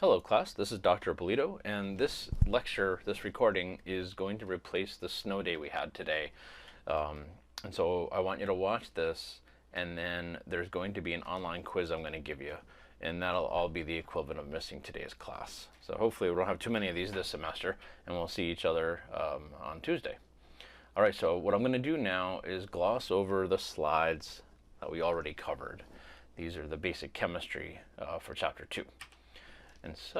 Hello class, this is Dr. Polito, and this lecture, this recording, is going to replace the snow day we had today. And so I want you to watch this, and then there's going to be an online quiz I'm going to give you, and that'll all be the equivalent of missing today's class. So hopefully we don't have too many of these this semester, and we'll see each other on Tuesday. All right, so what I'm going to do now is gloss over the slides that we already covered. These are the basic chemistry for Chapter 2. And if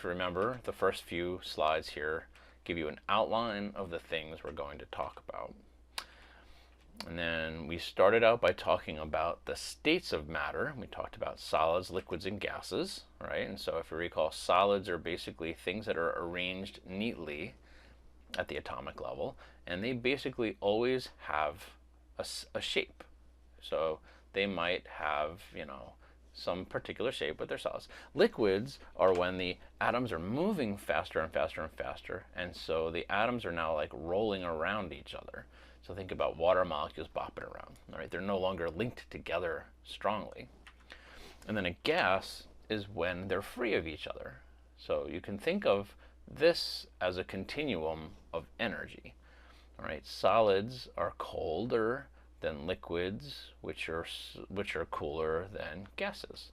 you remember, the first few slides here give you an outline of the things we're going to talk about. And then we started out by talking about the states of matter. We talked about solids, liquids, and gases, right? And so if you recall, solids are basically things that are arranged neatly at the atomic level, and they basically always have a shape. So they might have, some particular shape, but they're solids. Liquids are when the atoms are moving faster and faster and faster, and so the atoms are now like rolling around each other. So think about water molecules bopping around, all right? They're no longer linked together strongly. And then a gas is when they're free of each other. So you can think of this as a continuum of energy, all right? Solids are colder than liquids, which are cooler than gases.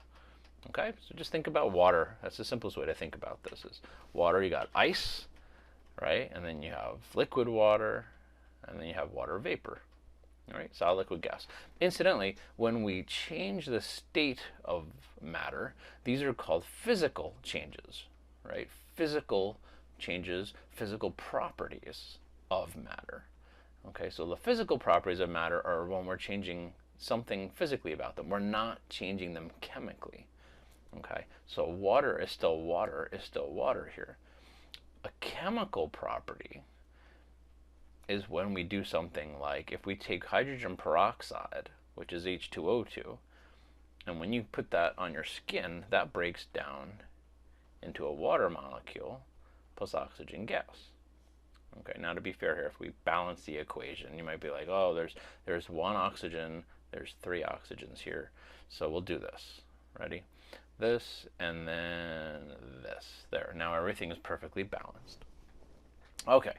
Okay, so just think about water. That's the simplest way to think about this. Is water, you got ice, right? And then you have liquid water, and then you have water vapor. All right, solid, liquid, gas. Incidentally, when we change the state of matter, these are called physical changes, right? Physical changes, physical properties of matter. Okay, so the physical properties of matter are when we're changing something physically about them. We're not changing them chemically. Okay, so water is still water here. A chemical property is when we do something like if we take hydrogen peroxide, which is H2O2, and when you put that on your skin, that breaks down into a water molecule plus oxygen gas. Okay, now to be fair here, if we balance the equation, you might be like, oh, there's one oxygen, there's three oxygens here. So we'll do this. Ready? This and then this. There. Now everything is perfectly balanced. Okay,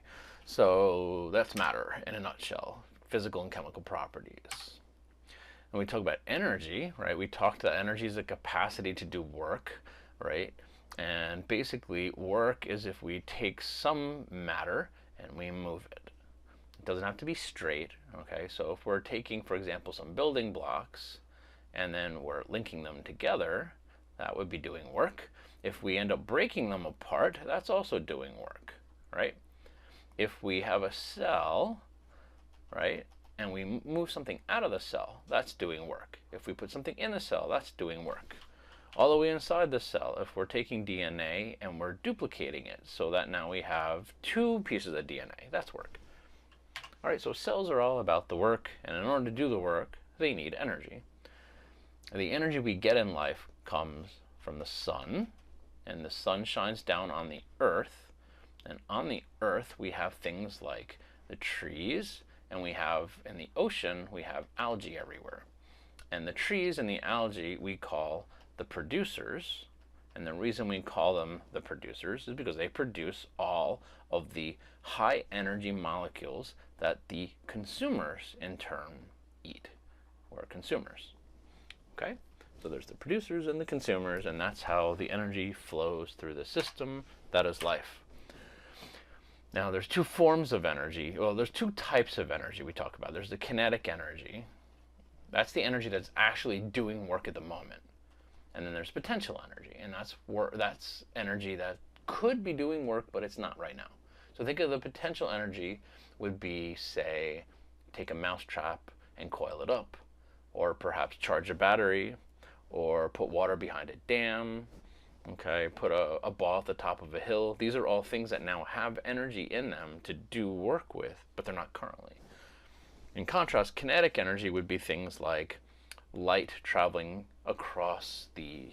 so that's matter in a nutshell. Physical and chemical properties. And we talk about energy, right? We talked that energy is the capacity to do work, right? And basically, work is if we take some matter and we move it. It doesn't have to be straight, okay? So if we're taking, for example, some building blocks and then we're linking them together, that would be doing work. If we end up breaking them apart, that's also doing work, right? If we have a cell, right, and we move something out of the cell, that's doing work. If we put something in the cell, that's doing work. All the way inside the cell, if we're taking DNA and we're duplicating it so that now we have two pieces of DNA, that's work. All right, so cells are all about the work, and in order to do the work, they need energy. The energy we get in life comes from the sun, and the sun shines down on the earth, and on the earth we have things like the trees, and we have in the ocean, we have algae everywhere. And the trees and the algae we call the producers, and the reason we call them the producers is because they produce all of the high energy molecules that the consumers in turn eat. We're consumers. Okay? So there's the producers and the consumers, and that's how the energy flows through the system. That is life. Now there's two forms of energy. Well, there's two types of energy we talk about. There's the kinetic energy. That's the energy that's actually doing work at the moment. And then there's potential energy, and that's energy that could be doing work, but it's not right now. So think of the potential energy would be, say, take a mousetrap and coil it up, or perhaps charge a battery, or put water behind a dam, okay, put a ball at the top of a hill. These are all things that now have energy in them to do work with, but they're not currently. In contrast, kinetic energy would be things like light traveling across the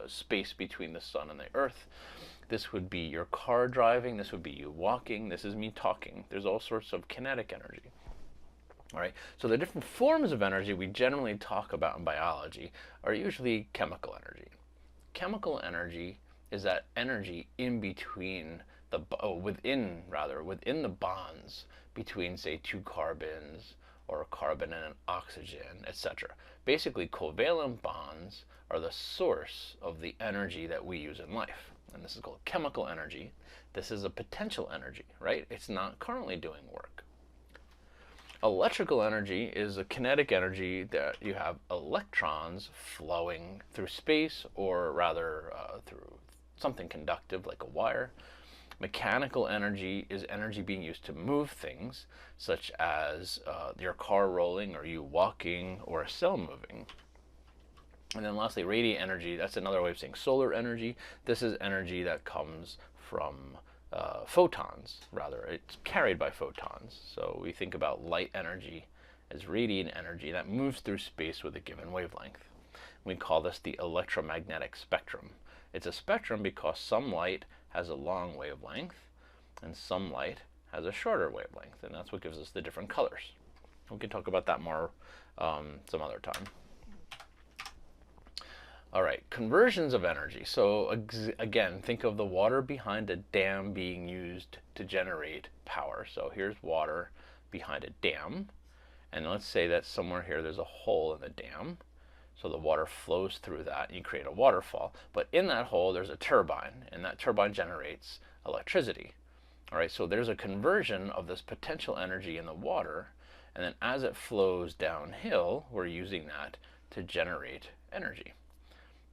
space between the sun and the earth. This would be your car driving. This would be you walking. This is me talking. There's all sorts of kinetic energy. All right. So the different forms of energy we generally talk about in biology are usually chemical energy. Chemical energy is that energy in between within the bonds between, say, two carbons or a carbon and an oxygen, etc. Basically, covalent bonds are the source of the energy that we use in life. And this is called chemical energy. This is a potential energy, right? It's not currently doing work. Electrical energy is a kinetic energy that you have electrons flowing through space, or rather through something conductive like a wire. Mechanical energy is energy being used to move things, such as your car rolling, or you walking, or a cell moving. And then lastly, radiant energy, that's another way of saying solar energy. This is energy that comes from photons, rather. It's carried by photons. So we think about light energy as radiant energy that moves through space with a given wavelength. We call this the electromagnetic spectrum. It's a spectrum because some light has a long wavelength and some light has a shorter wavelength, and that's what gives us the different colors. We can talk about that more some other time. All right, conversions of energy. So again, think of the water behind a dam being used to generate power. So here's water behind a dam, and let's say that somewhere here there's a hole in the dam. So the water flows through that and you create a waterfall. But in that hole there's a turbine, and that turbine generates electricity. All right, so there's a conversion of this potential energy in the water, and then as it flows downhill, we're using that to generate energy.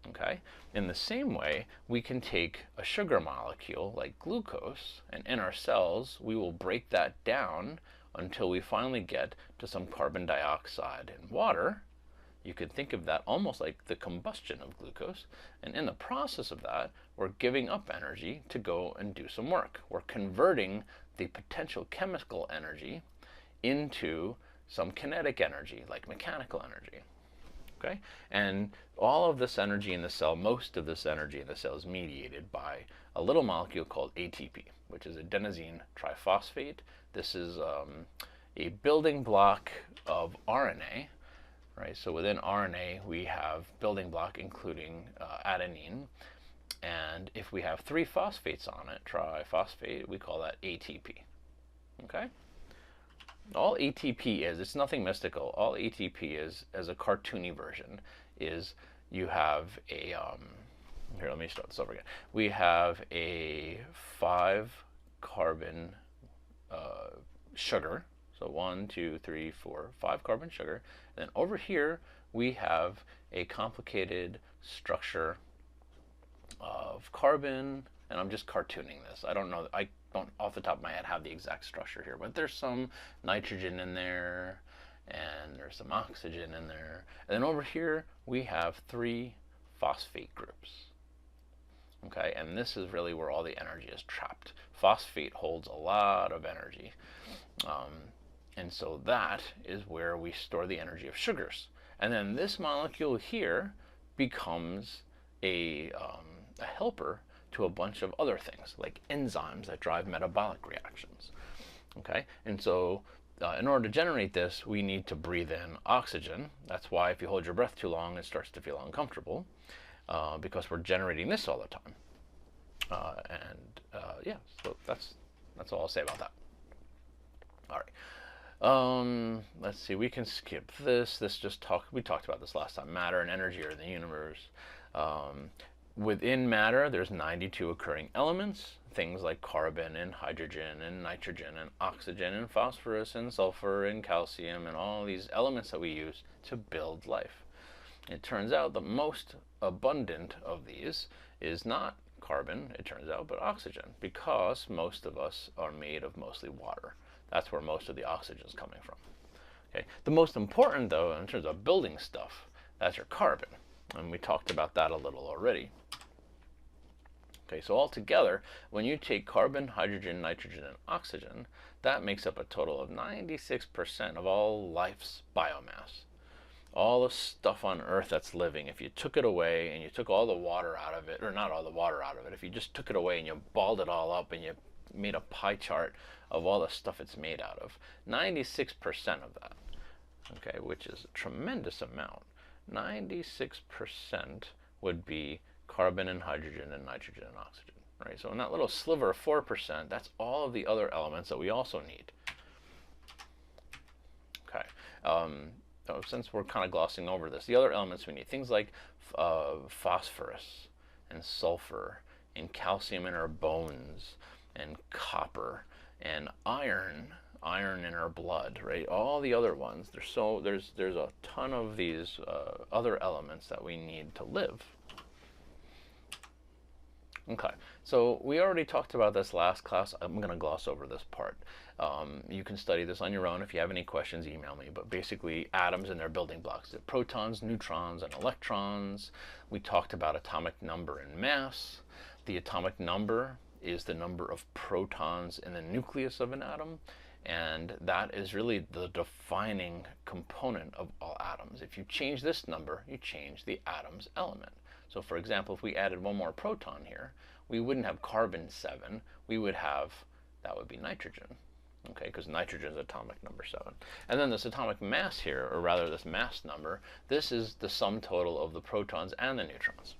Okay? In the same way, we can take a sugar molecule like glucose, and in our cells we will break that down until we finally get to some carbon dioxide and water. You could think of that almost like the combustion of glucose, and in the process of that, we're giving up energy to go and do some work. We're converting the potential chemical energy into some kinetic energy, like mechanical energy. Okay? And all of this energy in the cell, most of this energy in the cell, is mediated by a little molecule called ATP, which is adenosine triphosphate. This is a building block of RNA. Right? So within RNA, we have building block including adenine. And if we have 3 phosphates on it, triphosphate, we call that ATP. Okay? All ATP is, it's nothing mystical. All ATP is, as a cartoony version, is you have a, here, let me start this over again. We have a 5-carbon sugar. So 1, 2, 3, 4, 5-carbon sugar. And then over here, we have a complicated structure of carbon, and I'm just cartooning this. I don't know, I don't off the top of my head have the exact structure here, but there's some nitrogen in there, and there's some oxygen in there. And then over here, we have 3 phosphate groups. Okay, and this is really where all the energy is trapped. Phosphate holds a lot of energy. And so that is where we store the energy of sugars. And then this molecule here becomes a helper to a bunch of other things, like enzymes that drive metabolic reactions. Okay, and so in order to generate this, we need to breathe in oxygen. That's why if you hold your breath too long, it starts to feel uncomfortable, because we're generating this all the time. Yeah, so that's all I'll say about that. All right. Let's see, we can skip this. We talked about this last time. Matter and energy are in the universe. Within matter, there's 92 occurring elements, things like carbon and hydrogen and nitrogen and oxygen and phosphorus and sulfur and calcium and all these elements that we use to build life. It turns out the most abundant of these is not carbon, it turns out, but oxygen, because most of us are made of mostly water. That's where most of the oxygen is coming from. Okay. The most important, though, in terms of building stuff, that's your carbon. And we talked about that a little already. Okay, so altogether, when you take carbon, hydrogen, nitrogen, and oxygen, that makes up a total of 96% of all life's biomass. All the stuff on Earth that's living, if you took it away and you took all the water out of it, or not all the water out of it, if you just took it away and you balled it all up and you made a pie chart of all the stuff it's made out of, 96% of that, okay, which is a tremendous amount. 96% would be carbon and hydrogen and nitrogen and oxygen, right? So in that little sliver of 4%, that's all of the other elements that we also need. Okay. Since we're kind of glossing over this, the other elements we need, things like phosphorus and sulfur and calcium in our bones and copper and iron in our blood, right? All the other ones. There's a ton of these other elements that we need to live. Okay, so we already talked about this last class. I'm going to gloss over this part. You can study this on your own. If you have any questions, email me. But basically, atoms and their building blocks: the protons, neutrons, and electrons. We talked about atomic number and mass. The atomic number is the number of protons in the nucleus of an atom, and that is really the defining component of all atoms. If you change this number, you change the atom's element. So for example, if we added one more proton here, we wouldn't have carbon 7, we would have, that would be nitrogen, okay, because nitrogen is atomic number 7. And then this atomic mass here, or rather this mass number, this is the sum total of the protons and the neutrons.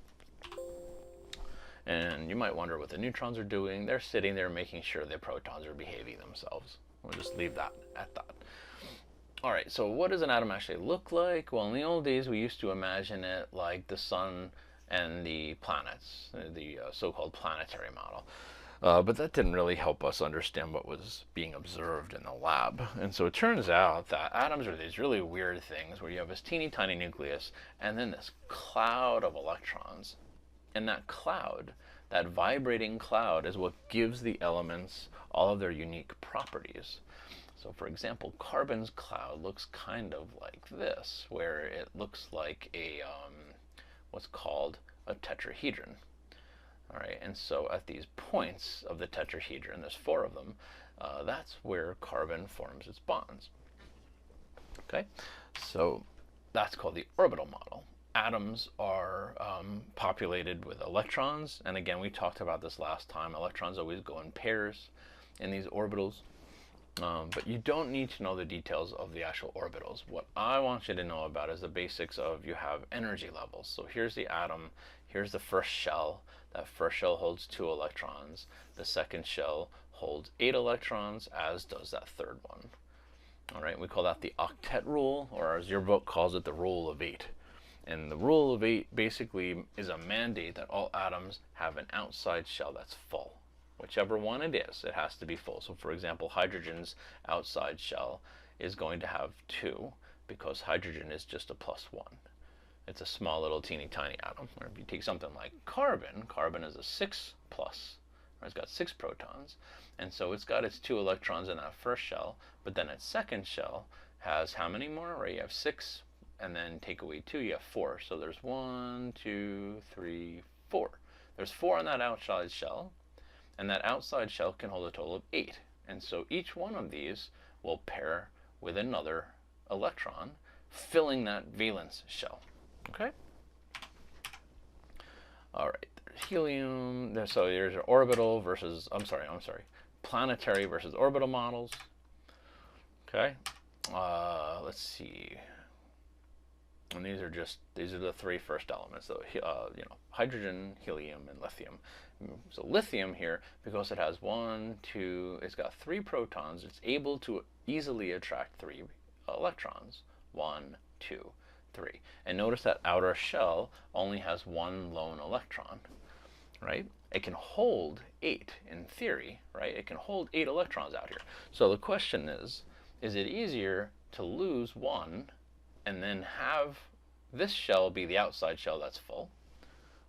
And you might wonder what the neutrons are doing. They're sitting there making sure the protons are behaving themselves. We'll just leave that at that. All right, so what does an atom actually look like? Well, in the old days, we used to imagine it like the sun and the planets, the so-called planetary model. But that didn't really help us understand what was being observed in the lab. And so it turns out that atoms are these really weird things where you have this teeny tiny nucleus and then this cloud of electrons. And that cloud, that vibrating cloud, is what gives the elements all of their unique properties. So for example, carbon's cloud looks kind of like this, where it looks like a what's called a tetrahedron. All right, and so at these points of the tetrahedron, there's 4 of them, that's where carbon forms its bonds. Okay, so that's called the orbital model. Atoms are populated with electrons, and again, we talked about this last time. Electrons always go in pairs in these orbitals. But you don't need to know the details of the actual orbitals. What I want you to know about is the basics of, you have energy levels. So here's the atom, here's the first shell. That first shell holds 2 electrons. The second shell holds 8 electrons, as does that third one. All right, we call that the octet rule, or as your book calls it, the rule of 8. And the rule of 8 basically is a mandate that all atoms have an outside shell that's full. Whichever one it is, it has to be full. So for example, hydrogen's outside shell is going to have 2 because hydrogen is just a +1. It's a small little teeny tiny atom. Or if you take something like carbon, carbon is a 6+, or it's got 6 protons. And so it's got its 2 electrons in that first shell, but then its second shell has how many more? Right, you have 6, and then take away 2, you have 4. So there's 1, 2, 3, 4. There's 4 on that outside shell, and that outside shell can hold a total of 8. And so each one of these will pair with another electron, filling that valence shell. Okay? All right, there's helium. So there's your orbital versus, planetary versus orbital models. Okay? Let's see. And these are the 3 first elements, so hydrogen, helium, and lithium. So lithium here, because it has it's got 3 protons, it's able to easily attract 3 electrons. 1, 2, 3. And notice that outer shell only has 1 lone electron, right? It can hold 8 in theory, right? It can hold 8 electrons out here. So the question is it easier to lose 1 and then have this shell be the outside shell that's full,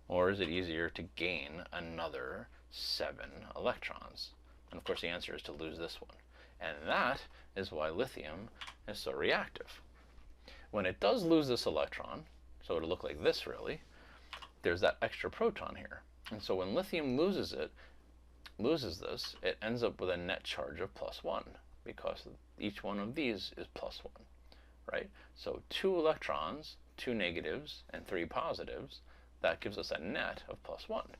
or is it easier to gain another 7 electrons? And of course the answer is to lose this one. And that is why lithium is so reactive. When it does lose this electron, so it'll look like this really, there's that extra proton here. And so when lithium loses this, it ends up with a net charge of +1, because each one of these is +1. Right? So 2 electrons, 2 negatives, and 3 positives, that gives us a net of +1.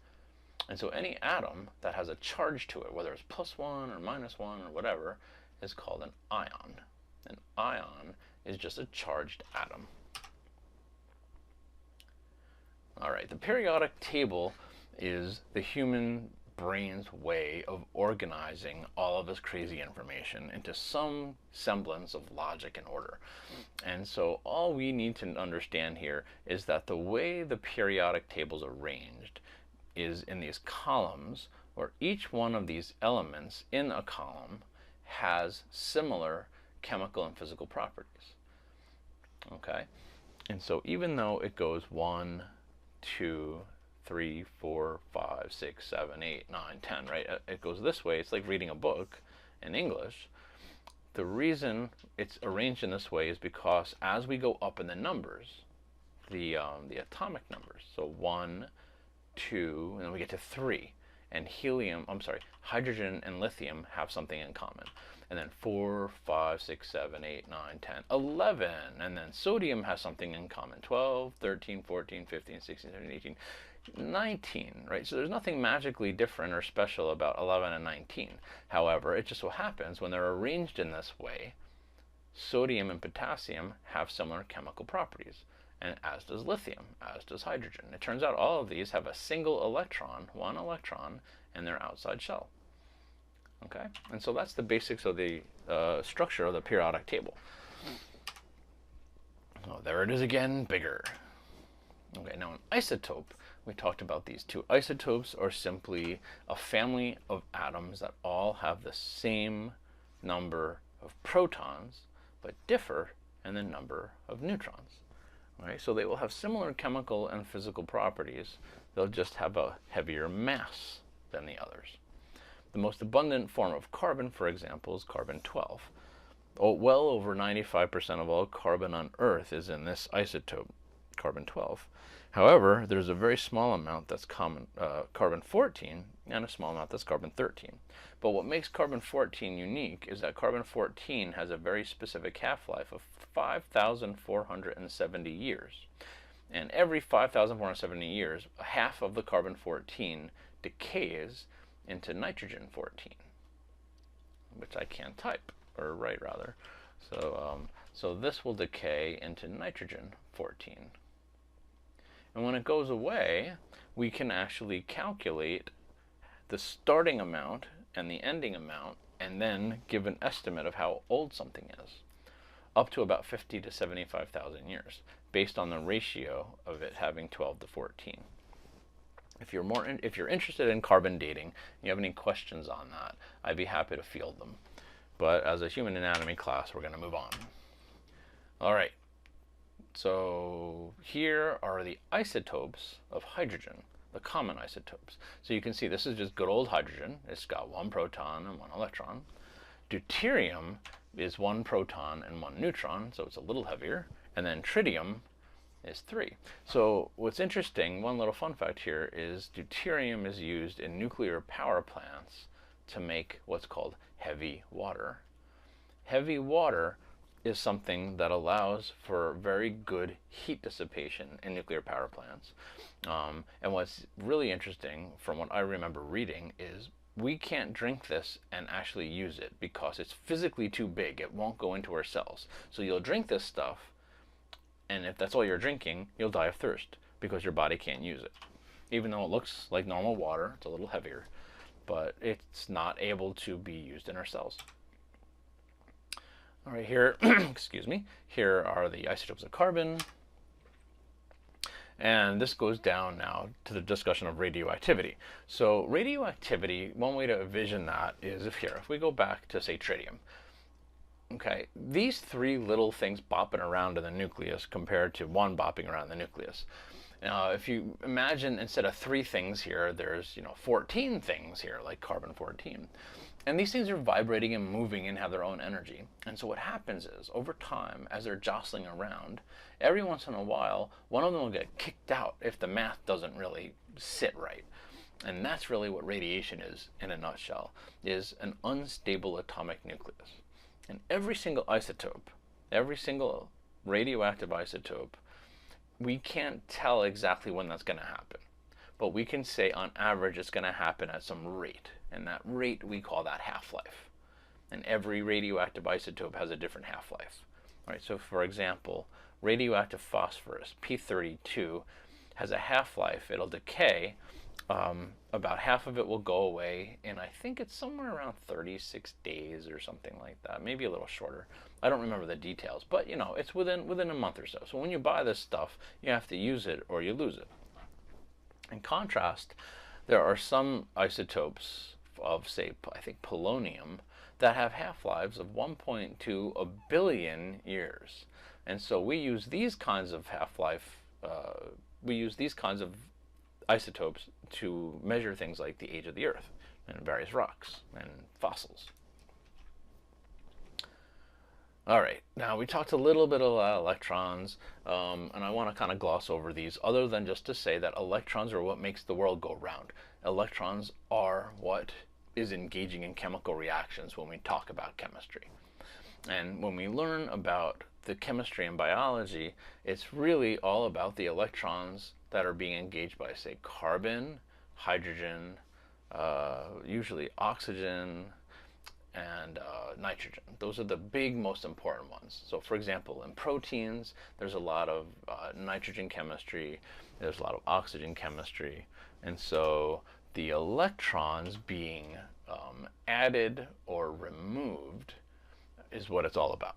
And so any atom that has a charge to it, whether it's +1 or -1 or whatever, is called an ion. An ion is just a charged atom. All right, the periodic table is the human brain's way of organizing all of this crazy information into some semblance of logic and order. And so all we need to understand here is that the way the periodic table is arranged is in these columns, where each one of these elements in a column has similar chemical and physical properties. Okay? And so even though it goes 1, 2, 3, 4, 5, 6, 7, 8, 9, 10, right? It goes this way. It's like reading a book in English. The reason it's arranged in this way is because as we go up in the numbers, the atomic numbers, so 1, 2, and then we get to 3, and hydrogen and lithium have something in common. And then 4, 5, 6, 7, 8, 9, 10, 11, and then sodium has something in common. 12, 13, 14, 15, 16, 17, 18, 19, right? So there's nothing magically different or special about 11 and 19. However, it just so happens when they're arranged in this way, sodium and potassium have similar chemical properties, and as does lithium, as does hydrogen. It turns out all of these have a single electron, one electron, in their outside shell. Okay, and so that's the basics of the structure of the periodic table. Oh, there it is again, bigger. Okay, now an isotope, we talked about these two. Isotopes are simply a family of atoms that all have the same number of protons, but differ in the number of neutrons. Right? So they will have similar chemical and physical properties. They'll just have a heavier mass than the others. The most abundant form of carbon, for example, is carbon-12. Well over 95% of all carbon on Earth is in this isotope, carbon-12. However, there's a very small amount that's carbon-14 and a small amount that's carbon-13. But what makes carbon-14 unique is that carbon-14 has a very specific half-life of 5,470 years. And every 5,470 years, half of the carbon-14 decays into nitrogen-14, which I can't type, or write rather. So this will decay into nitrogen-14. And when it goes away, we can actually calculate the starting amount and the ending amount, and then give an estimate of how old something is, up to about 50 to 75,000 years, based on the ratio of it having 12 to 14. If you're interested in carbon dating, you have any questions on that, I'd be happy to field them. But as a human anatomy class, we're going to move on. All right. So here are the isotopes of hydrogen, the common isotopes. So you can see this is just good old hydrogen. It's got one proton and one electron. Deuterium is one proton and one neutron, so it's a little heavier. And then tritium is 3. So what's interesting, one little fun fact here, is deuterium is used in nuclear power plants to make what's called heavy water. Heavy water is something that allows for very good heat dissipation in nuclear power plants. And what's really interesting from what I remember reading is we can't drink this and actually use it because it's physically too big. It won't go into our cells. So you'll drink this stuff, and if that's all you're drinking, you'll die of thirst because your body can't use it. Even though it looks like normal water, it's a little heavier, but it's not able to be used in our cells. All right, here, excuse me, here are the isotopes of carbon. And this goes down now to the discussion of radioactivity. So radioactivity, one way to envision that is if we go back to, say, tritium. Okay, these 3 little things bopping around in the nucleus compared to 1 bopping around the nucleus. Now, if you imagine instead of 3 things here, there's 14 things here, like carbon-14. And these things are vibrating and moving and have their own energy. And so what happens is, over time, as they're jostling around, every once in a while, one of them will get kicked out if the math doesn't really sit right. And that's really what radiation is, in a nutshell, is an unstable atomic nucleus. And every single isotope, every single radioactive isotope, we can't tell exactly when that's going to happen. But we can say on average it's going to happen at some rate. And that rate, we call that half-life. And every radioactive isotope has a different half-life. All right, so for example, radioactive phosphorus, P32, has a half-life. It'll decay. About half of it will go away, and I think it's somewhere around 36 days or something like that, maybe a little shorter. I don't remember the details, but you know, it's within a month or so. So when you buy this stuff, you have to use it or you lose it. In contrast, there are some isotopes of, say, I think polonium, that have half-lives of 1.2 billion years. And so we use these kinds of we use these kinds of isotopes to measure things like the age of the Earth and various rocks and fossils. All right, now we talked a little bit about electrons, and I want to kind of gloss over these other than just to say that electrons are what makes the world go round. Electrons are what is engaging in chemical reactions when we talk about chemistry. And when we learn about the chemistry and biology, it's really all about the electrons that are being engaged by, say, carbon, hydrogen, usually oxygen, and nitrogen. Those are the big, most important ones. So for example, in proteins, there's a lot of nitrogen chemistry, there's a lot of oxygen chemistry, and so the electrons being added or removed is what it's all about.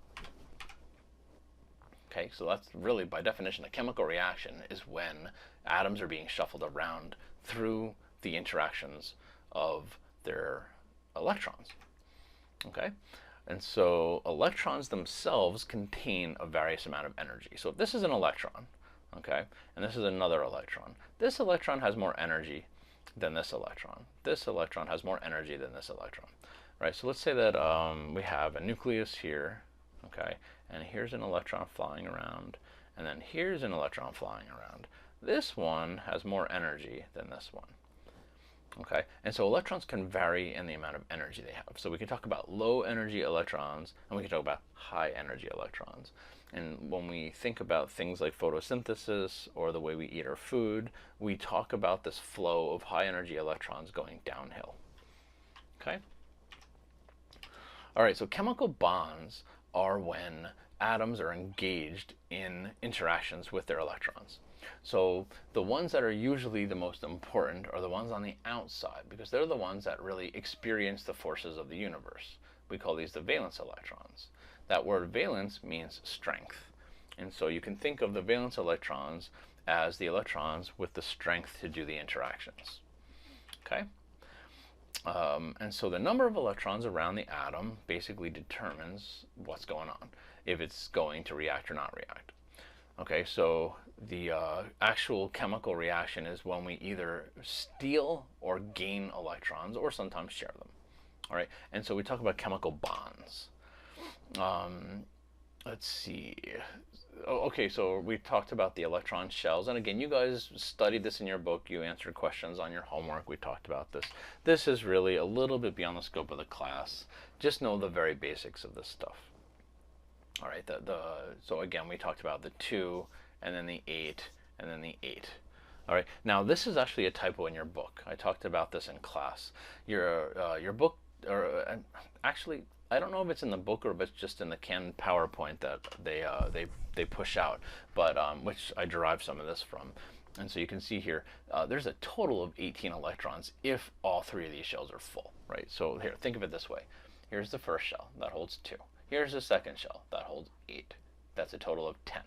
Okay, so that's really, by definition, a chemical reaction is when atoms are being shuffled around through the interactions of their electrons. Okay, and so electrons themselves contain a various amount of energy. So if this is an electron, okay, and this is another electron, this electron has more energy than this electron. This electron has more energy than this electron, right? So let's say that we have a nucleus here, okay, and here's an electron flying around, and then here's an electron flying around. This one has more energy than this one. Okay, and so electrons can vary in the amount of energy they have. So we can talk about low energy electrons, and we can talk about high energy electrons. And when we think about things like photosynthesis or the way we eat our food, we talk about this flow of high energy electrons going downhill. Okay? All right, so chemical bonds are when atoms are engaged in interactions with their electrons. So the ones that are usually the most important are the ones on the outside, because they're the ones that really experience the forces of the universe. We call these the valence electrons. That word valence means strength. And so you can think of the valence electrons as the electrons with the strength to do the interactions. Okay? And so the number of electrons around the atom basically determines what's going on, if it's going to react or not react. Okay, so the actual chemical reaction is when we either steal or gain electrons, or sometimes share them. All right, and so we talk about chemical bonds. Let's see. Okay, so we talked about the electron shells, and again, you guys studied this in your book. You answered questions on your homework. We talked about this. This is really a little bit beyond the scope of the class. Just know the very basics of this stuff. All right, so again, we talked about the 2, and then the 8, and then the 8. All right, now this is actually a typo in your book. I talked about this in class. Your book, or actually, I don't know if it's in the book or if it's just in the canned PowerPoint that they push out, but which I derived some of this from. And so you can see here, there's a total of 18 electrons if all 3 of these shells are full, right? So here, think of it this way. Here's the first shell, that holds 2. Here's the second shell, that holds 8. That's a total of 10.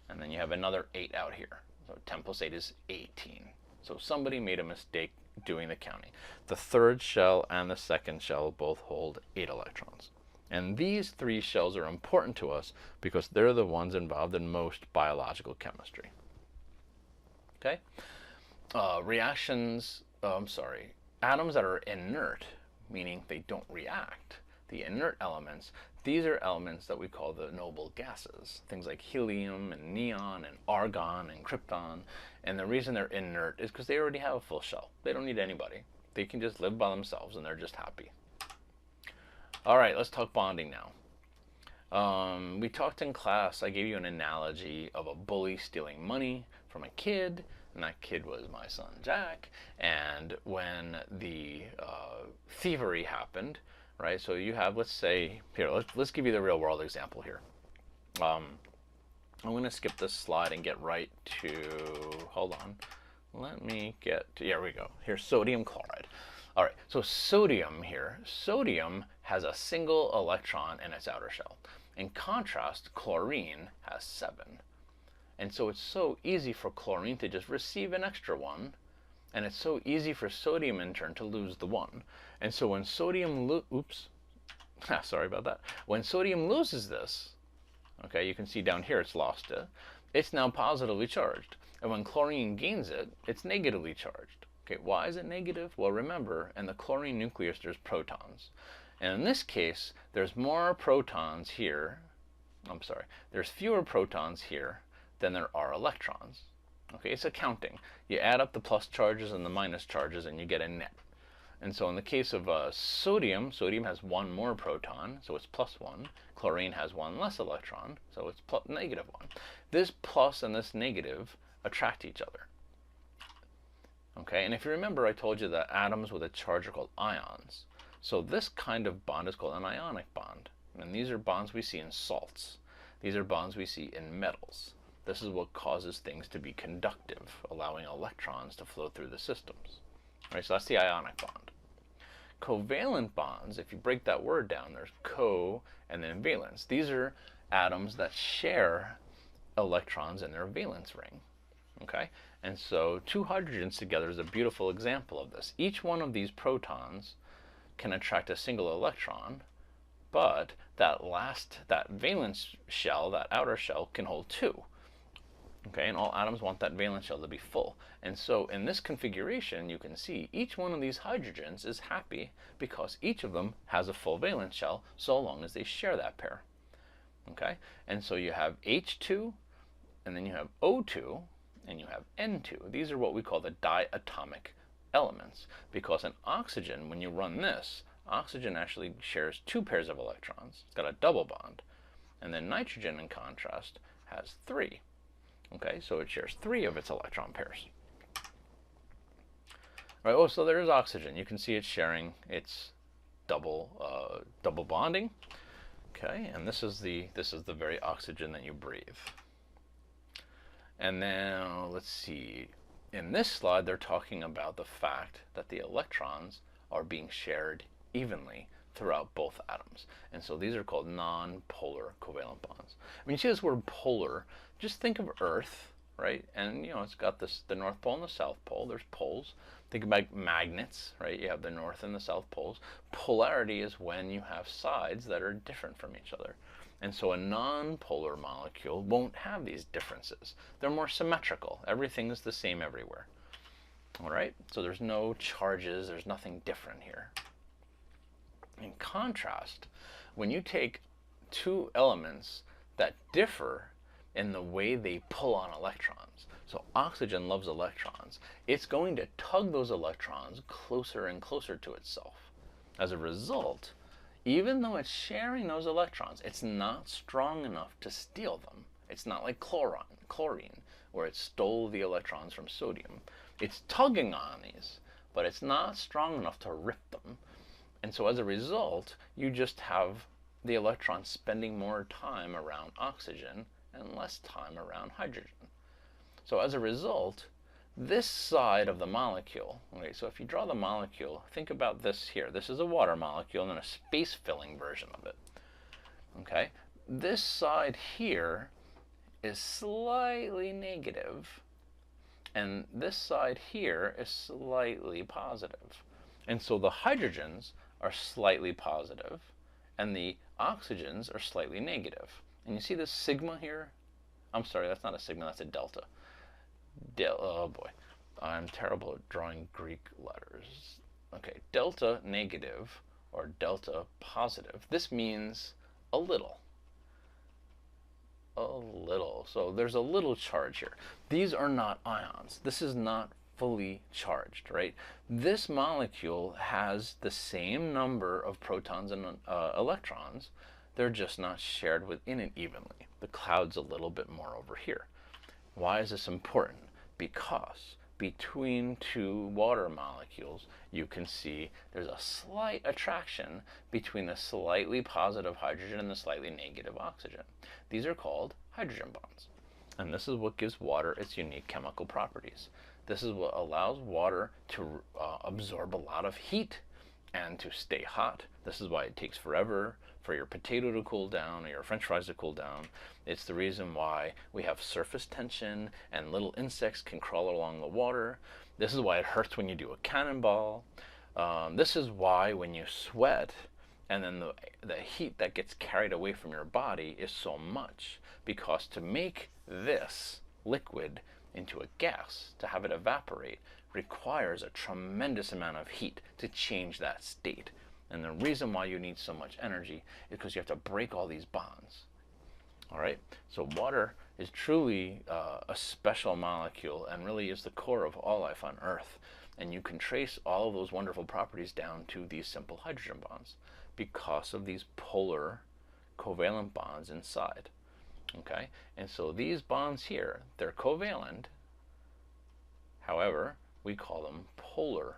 And then you have another 8 out here. So 10 plus 8 is 18. So somebody made a mistake doing the counting. The third shell and the second shell both hold 8 electrons. And these 3 shells are important to us because they're the ones involved in most biological chemistry. Okay? Atoms that are inert, meaning they don't react. The inert elements, these are elements that we call the noble gases. Things like helium and neon and argon and krypton. And the reason they're inert is because they already have a full shell. They don't need anybody. They can just live by themselves and they're just happy. All right, let's talk bonding now. We talked in class, I gave you an analogy of a bully stealing money from a kid, and that kid was my son Jack. And when the thievery happened, right? So you have, let's say, here, let's give you the real world example here. I'm going to skip this slide and get right to, hold on, let me get to, here we go. Here's sodium chloride. All right, so sodium here, sodium has a single electron in its outer shell. In contrast, chlorine has 7. And so it's so easy for chlorine to just receive an extra one, and it's so easy for sodium in turn to lose the 1. And so when sodium, sorry about that. When sodium loses this, okay, you can see down here it's lost it. It's now positively charged. And when chlorine gains it, it's negatively charged. Okay, why is it negative? Well, remember, in the chlorine nucleus, there's protons. And in this case, there's more protons here. I'm sorry, there's fewer protons here than there are electrons. Okay, it's accounting. You add up the plus charges and the minus charges, and you get a net. And so in the case of sodium, sodium has 1 more proton, so it's plus 1. Chlorine has 1 less electron, so it's negative 1. This plus and this negative attract each other. Okay, and if you remember, I told you that atoms with a charge are called ions. So this kind of bond is called an ionic bond. And these are bonds we see in salts. These are bonds we see in metals. This is what causes things to be conductive, allowing electrons to flow through the systems. All right, so that's the ionic bond. Covalent bonds, if you break that word down, there's co and then valence. These are atoms that share electrons in their valence ring. Okay, and so 2 hydrogens together is a beautiful example of this. Each one of these protons can attract a single electron, but that valence shell, that outer shell, can hold 2. Okay, and all atoms want that valence shell to be full. And so in this configuration, you can see each one of these hydrogens is happy because each of them has a full valence shell so long as they share that pair. Okay, and so you have H2, and then you have O2, and you have N2. These are what we call the diatomic elements, because in oxygen, when you run this, oxygen actually shares 2 pairs of electrons. It's got a double bond. And then nitrogen, in contrast, has 3. Okay, so it shares 3 of its electron pairs. All right, oh, so there's oxygen. You can see it's sharing its double bonding. Okay, and this is the very oxygen that you breathe. And then let's see. In this slide, they're talking about the fact that the electrons are being shared evenly throughout both atoms. And so these are called non-polar covalent bonds. When you see this word polar, just think of Earth, right? And, you know, it's got the North Pole and the South Pole. There's poles. Think about magnets, right? You have the North and the South poles. Polarity is when you have sides that are different from each other. And so a non-polar molecule won't have these differences. They're more symmetrical. Everything is the same everywhere. All right? So there's no charges. There's nothing different here. In contrast, when you take 2 elements that differ in the way they pull on electrons, so oxygen loves electrons, it's going to tug those electrons closer and closer to itself. As a result, even though it's sharing those electrons, it's not strong enough to steal them. It's not like chlorine, where it stole the electrons from sodium. It's tugging on these, but it's not strong enough to rip them. And so as a result, you just have the electrons spending more time around oxygen and less time around hydrogen. So as a result, this side of the molecule, okay, so if you draw the molecule, think about this here. This is a water molecule and then a space-filling version of it. Okay? This side here is slightly negative, and this side here is slightly positive. And so the hydrogens are slightly positive, and the oxygens are slightly negative. And you see this sigma here? I'm sorry, that's not a sigma, that's a delta. Oh boy, I'm terrible at drawing Greek letters. Okay, delta negative or delta positive. This means a little. A little. So there's a little charge here. These are not ions. This is not fully charged, right? This molecule has the same number of protons and electrons. They're just not shared within it evenly. The cloud's a little bit more over here. Why is this important? Because between two water molecules, you can see there's a slight attraction between the slightly positive hydrogen and the slightly negative oxygen. These are called hydrogen bonds. And this is what gives water its unique chemical properties. This is what allows water to absorb a lot of heat and to stay hot. This is why it takes forever for your potato to cool down or your french fries to cool down. It's the reason why we have surface tension and little insects can crawl along the water. This is why it hurts when you do a cannonball. This is why when you sweat and then the heat that gets carried away from your body is so much, because to make this liquid into a gas, to have it evaporate, requires a tremendous amount of heat to change that state. And the reason why you need so much energy is because you have to break all these bonds. All right, so water is truly a special molecule and really is the core of all life on Earth. And you can trace all of those wonderful properties down to these simple hydrogen bonds because of these polar covalent bonds inside. Okay, and so these bonds here, they're covalent. However, we call them polar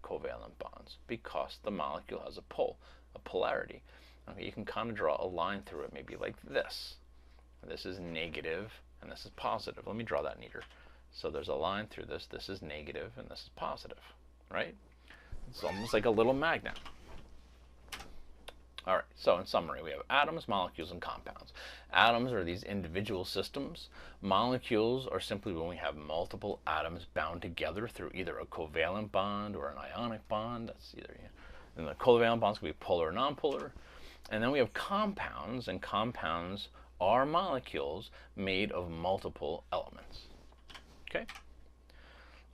covalent bonds because the molecule has a pole, a polarity. Okay, you can kind of draw a line through it, maybe like this. This is negative and this is positive. Let me draw that neater. So there's a line through this. This is negative and this is positive, right? It's almost like a little magnet. All right, so in summary, we have atoms, molecules, and compounds. Atoms are these individual systems. Molecules are simply when we have multiple atoms bound together through either a covalent bond or an ionic bond. That's either, and the covalent bonds can be polar or nonpolar. And then we have compounds, and compounds are molecules made of multiple elements. Okay?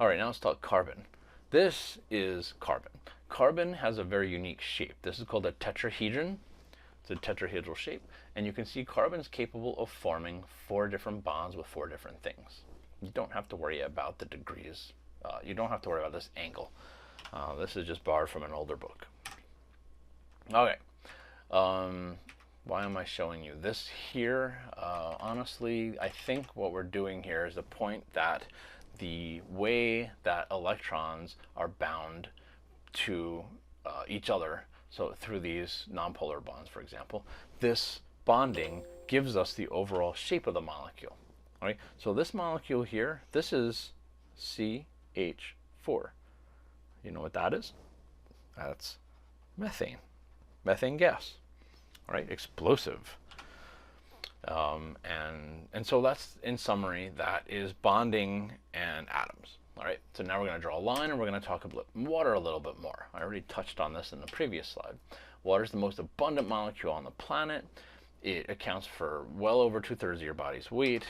All right, now let's talk carbon. This is carbon. Carbon has a very unique shape. This is called a tetrahedron. It's a tetrahedral shape. And you can see carbon is capable of forming 4 different bonds with 4 different things. You don't have to worry about the degrees. You don't have to worry about this angle. This is just borrowed from an older book. Okay. Why am I showing you this here? Honestly, I think what we're doing here is the point that the way that electrons are bound to each other, so through these nonpolar bonds, for example, this bonding gives us the overall shape of the molecule. All right, so this molecule here, this is CH4. You know what that is? That's methane, methane gas. All right, explosive. And so that's, in summary, that is bonding and atoms. All right, so now we're going to draw a line and we're going to talk about water a little bit more. I already touched on this in the previous slide. Water is the most abundant molecule on the planet. It accounts for well over 2/3 of your body's weight.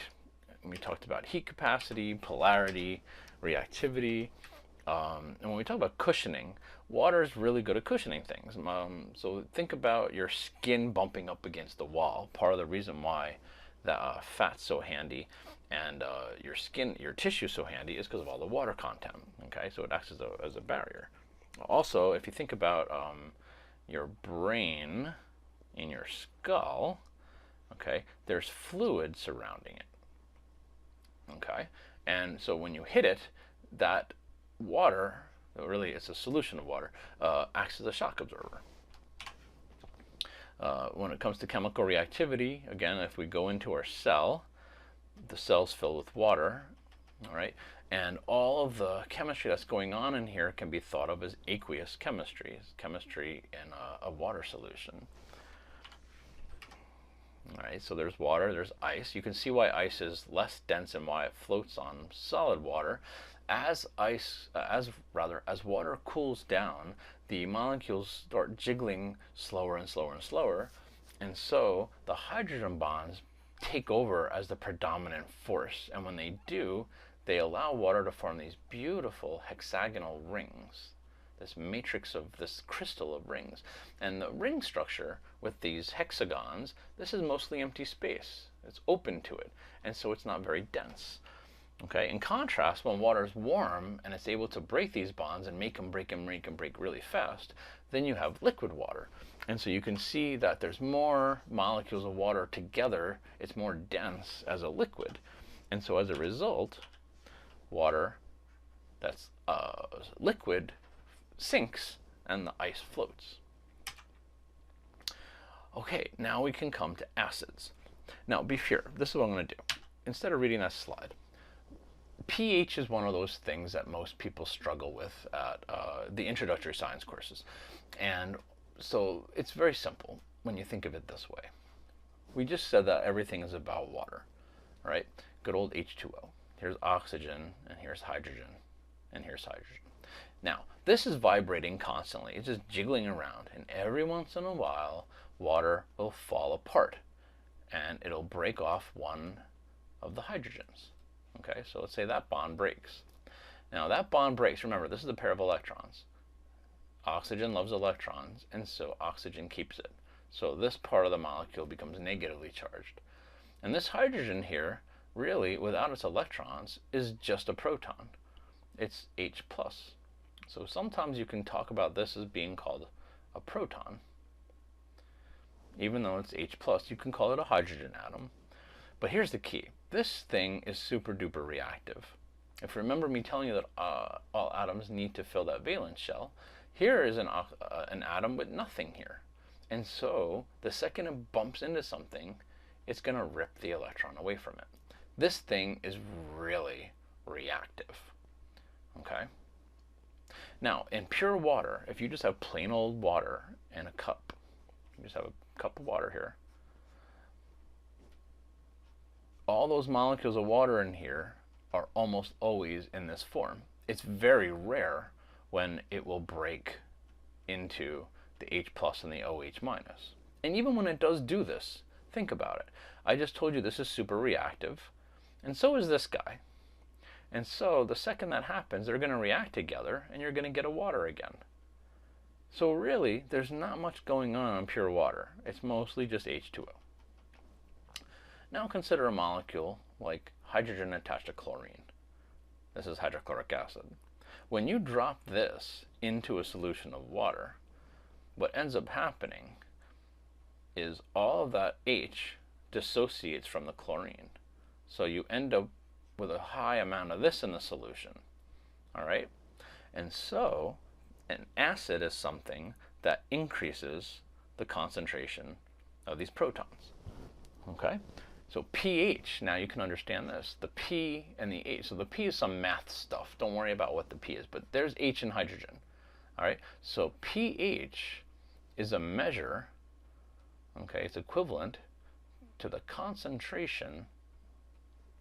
We talked about heat capacity, polarity, reactivity. And when we talk about cushioning, water is really good at cushioning things. So think about your skin bumping up against the wall. Part of the reason why the fat's so handy and your skin, your tissue so handy is because of all the water content. Okay, so it acts as a barrier. Also, if you think about your brain in your skull, okay, there's fluid surrounding it. Okay, and so when you hit it, that water, really it's a solution of water, acts as a shock absorber. When it comes to chemical reactivity, again, if we go into our cell, the cell's filled with water, all right, and all of the chemistry that's going on in here can be thought of as aqueous chemistry, chemistry in a water solution. All right, so there's water, there's ice. You can see why ice is less dense and why it floats on solid water. As water cools down, the molecules start jiggling slower and slower and slower, and so the hydrogen bonds take over as the predominant force. And when they do, they allow water to form these beautiful hexagonal rings, this matrix of this crystal of rings. And the ring structure with these hexagons, this is mostly empty space. It's open to it, and so it's not very dense. Okay, in contrast, when water is warm and it's able to break these bonds and make them break really fast, then you have liquid water. And so you can see that there's more molecules of water together. It's more dense as a liquid. And so as a result, water that's liquid sinks and the ice floats. Okay, now we can come to acids. Now, be fair, this is what I'm going to do. Instead of reading that slide, pH is one of those things that most people struggle with at the introductory science courses. And so it's very simple when you think of it this way. We just said that everything is about water, right? Good old H2O. Here's oxygen, and here's hydrogen, and here's hydrogen. Now, this is vibrating constantly. It's just jiggling around, and every once in a while, water will fall apart, and it'll break off one of the hydrogens. Okay, so let's say that bond breaks. Now, that bond breaks. Remember, this is a pair of electrons. Oxygen loves electrons, and so oxygen keeps it. So this part of the molecule becomes negatively charged. And this hydrogen here, really, without its electrons, is just a proton. It's H+. So sometimes you can talk about this as being called a proton. Even though it's H+, you can call it a hydrogen atom. But here's the key. This thing is super duper reactive. If you remember me telling you that all atoms need to fill that valence shell, here is an atom with nothing here. And so the second it bumps into something, it's going to rip the electron away from it. This thing is really reactive. Okay? Now, in pure water, if you just have plain old water in a cup, you just have a cup of water here, all those molecules of water in here are almost always in this form. It's very rare when it will break into the H+ and the OH-. And even when it does do this, think about it. I just told you this is super reactive, and so is this guy. And so the second that happens, they're going to react together, and you're going to get a water again. So really, there's not much going on in pure water. It's mostly just H2O. Now consider a molecule like hydrogen attached to chlorine. This is hydrochloric acid. When you drop this into a solution of water, what ends up happening is all of that H dissociates from the chlorine. So you end up with a high amount of this in the solution. All right? And so an acid is something that increases the concentration of these protons. Okay? So pH, now you can understand this. The P and the H. So the P is some math stuff. Don't worry about what the P is. But there's H in hydrogen. All right? So pH is a measure, okay, it's equivalent to the concentration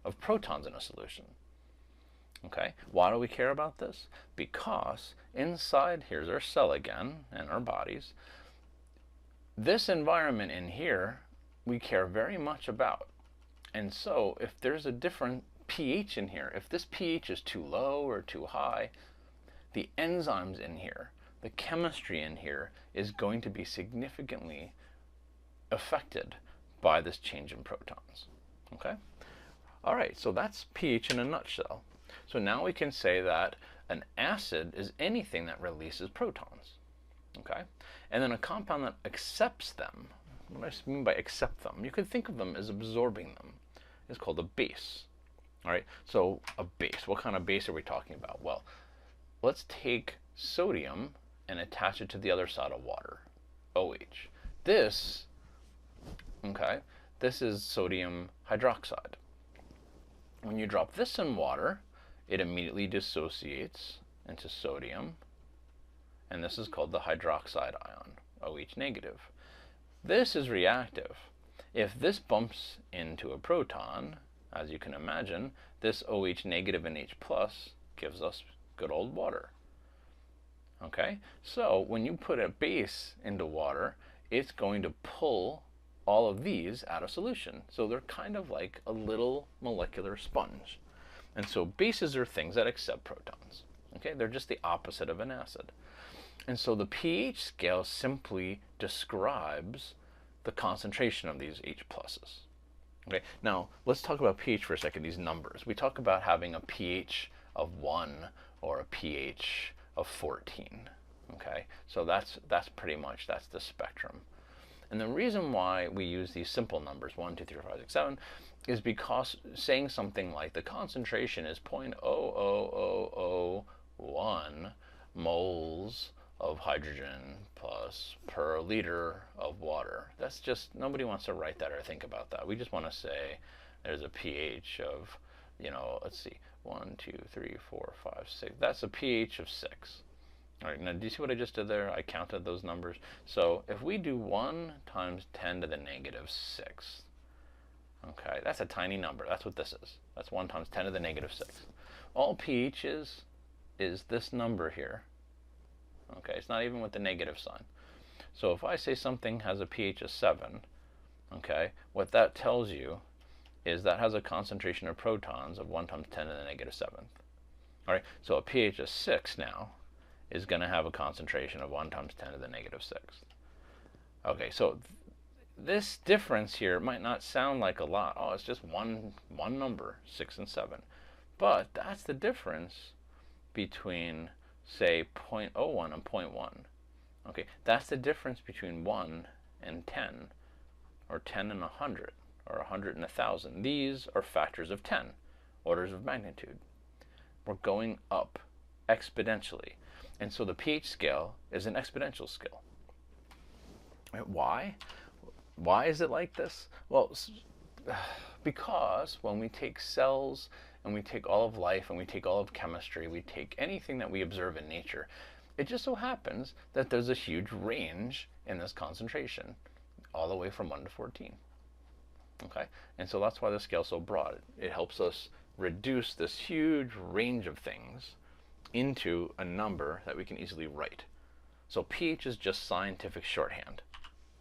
of protons in a solution. Okay? Why do we care about this? Because inside, here's our cell again, and our bodies. This environment in here, we care very much about. And so, if there's a different pH in here, if this pH is too low or too high, the enzymes in here, the chemistry in here is going to be significantly affected by this change in protons. Okay? All right, so that's pH in a nutshell. So now we can say that an acid is anything that releases protons. Okay? And then a compound that accepts them, what do I mean by accept them? You could think of them as absorbing them. It's called a base. All right, so a base. What kind of base are we talking about? Well, let's take sodium and attach it to the other side of water, OH. This, okay, this is sodium hydroxide. When you drop this in water, it immediately dissociates into sodium, and this is called the hydroxide ion, OH negative. This is reactive. If this bumps into a proton, as you can imagine, this OH negative and H plus gives us good old water. Okay? So when you put a base into water, it's going to pull all of these out of solution. So they're kind of like a little molecular sponge. And so bases are things that accept protons. Okay? They're just the opposite of an acid. And so the pH scale simply describes the concentration of these H pluses. Okay, now let's talk about pH for a second, these numbers. We talk about having a pH of 1 or a pH of 14. Okay, so that's pretty much, that's the spectrum. And the reason why we use these simple numbers, 1, 2, 3, 4, 5, 6, 7, is because saying something like the concentration is 0.00001 moles of hydrogen plus per liter of water. That's just, nobody wants to write that or think about that. We just want to say there's a pH of, let's see, 1, 2, 3, 4, 5, 6. That's a pH of 6. All right, now do you see what I just did there? I counted those numbers. So if we do 1 times 10 to the negative 6, okay, that's a tiny number. That's what this is. That's 1 times 10 to the negative 6. All pH is this number here. Okay, it's not even with the negative sign. So if I say something has a pH of 7, okay, what that tells you is that has a concentration of protons of 1 times 10 to the negative 7th. All right, so a pH of 6 now is going to have a concentration of 1 times 10 to the negative 6th. Okay, so this difference here might not sound like a lot. Oh, it's just one number, 6 and 7. But that's the difference between, say, 0.01 and 0.1. Okay, that's the difference between 1 and 10, or 10 and 100, or 100 and 1,000. These are factors of 10, orders of magnitude. We're going up exponentially. And so the pH scale is an exponential scale. Right, why? Why is it like this? Well, because when we take cells and we take all of life and we take all of chemistry, we take anything that we observe in nature, it just so happens that there's a huge range in this concentration, all the way from 1 to 14. Okay, and so that's why the scale's so broad. It helps us reduce this huge range of things into a number that we can easily write. So pH is just scientific shorthand,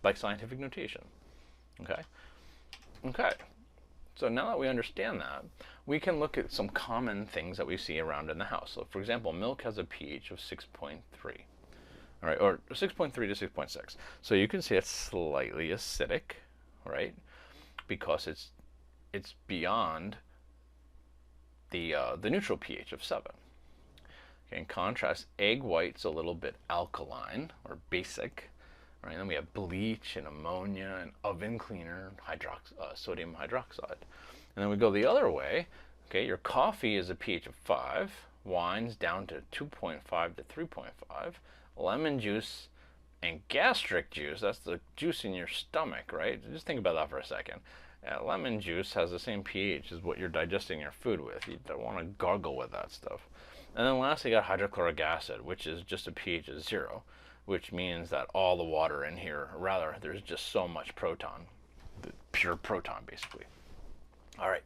like scientific notation. Okay? Okay. So now that we understand that, we can look at some common things that we see around in the house. So for example, milk has a pH of 6.3. All right, or 6.3 to 6.6. So you can see it's slightly acidic, right? Because it's beyond the neutral pH of 7. Okay, in contrast, egg white's a little bit alkaline or basic. Right, then we have bleach and ammonia and oven cleaner, sodium hydroxide. And then we go the other way. Okay, your coffee is a pH of 5, wine's down to 2.5 to 3.5, lemon juice and gastric juice, that's the juice in your stomach, right? Just think about that for a second. Lemon juice has the same pH as what you're digesting your food with. You don't want to gargle with that stuff. And then lastly, you got hydrochloric acid, which is just a pH of 0. Which means that all the water in here, rather, there's just so much proton, pure proton, basically. All right.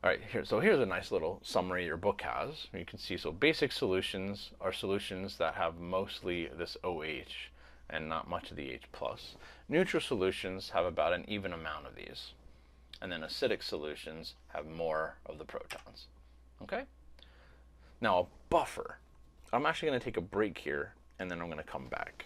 All right, here's a nice little summary your book has. You can see, so basic solutions are solutions that have mostly this OH and not much of the H+. Neutral solutions have about an even amount of these. And then acidic solutions have more of the protons. Okay? Now, a buffer. I'm actually going to take a break here, and then I'm going to come back.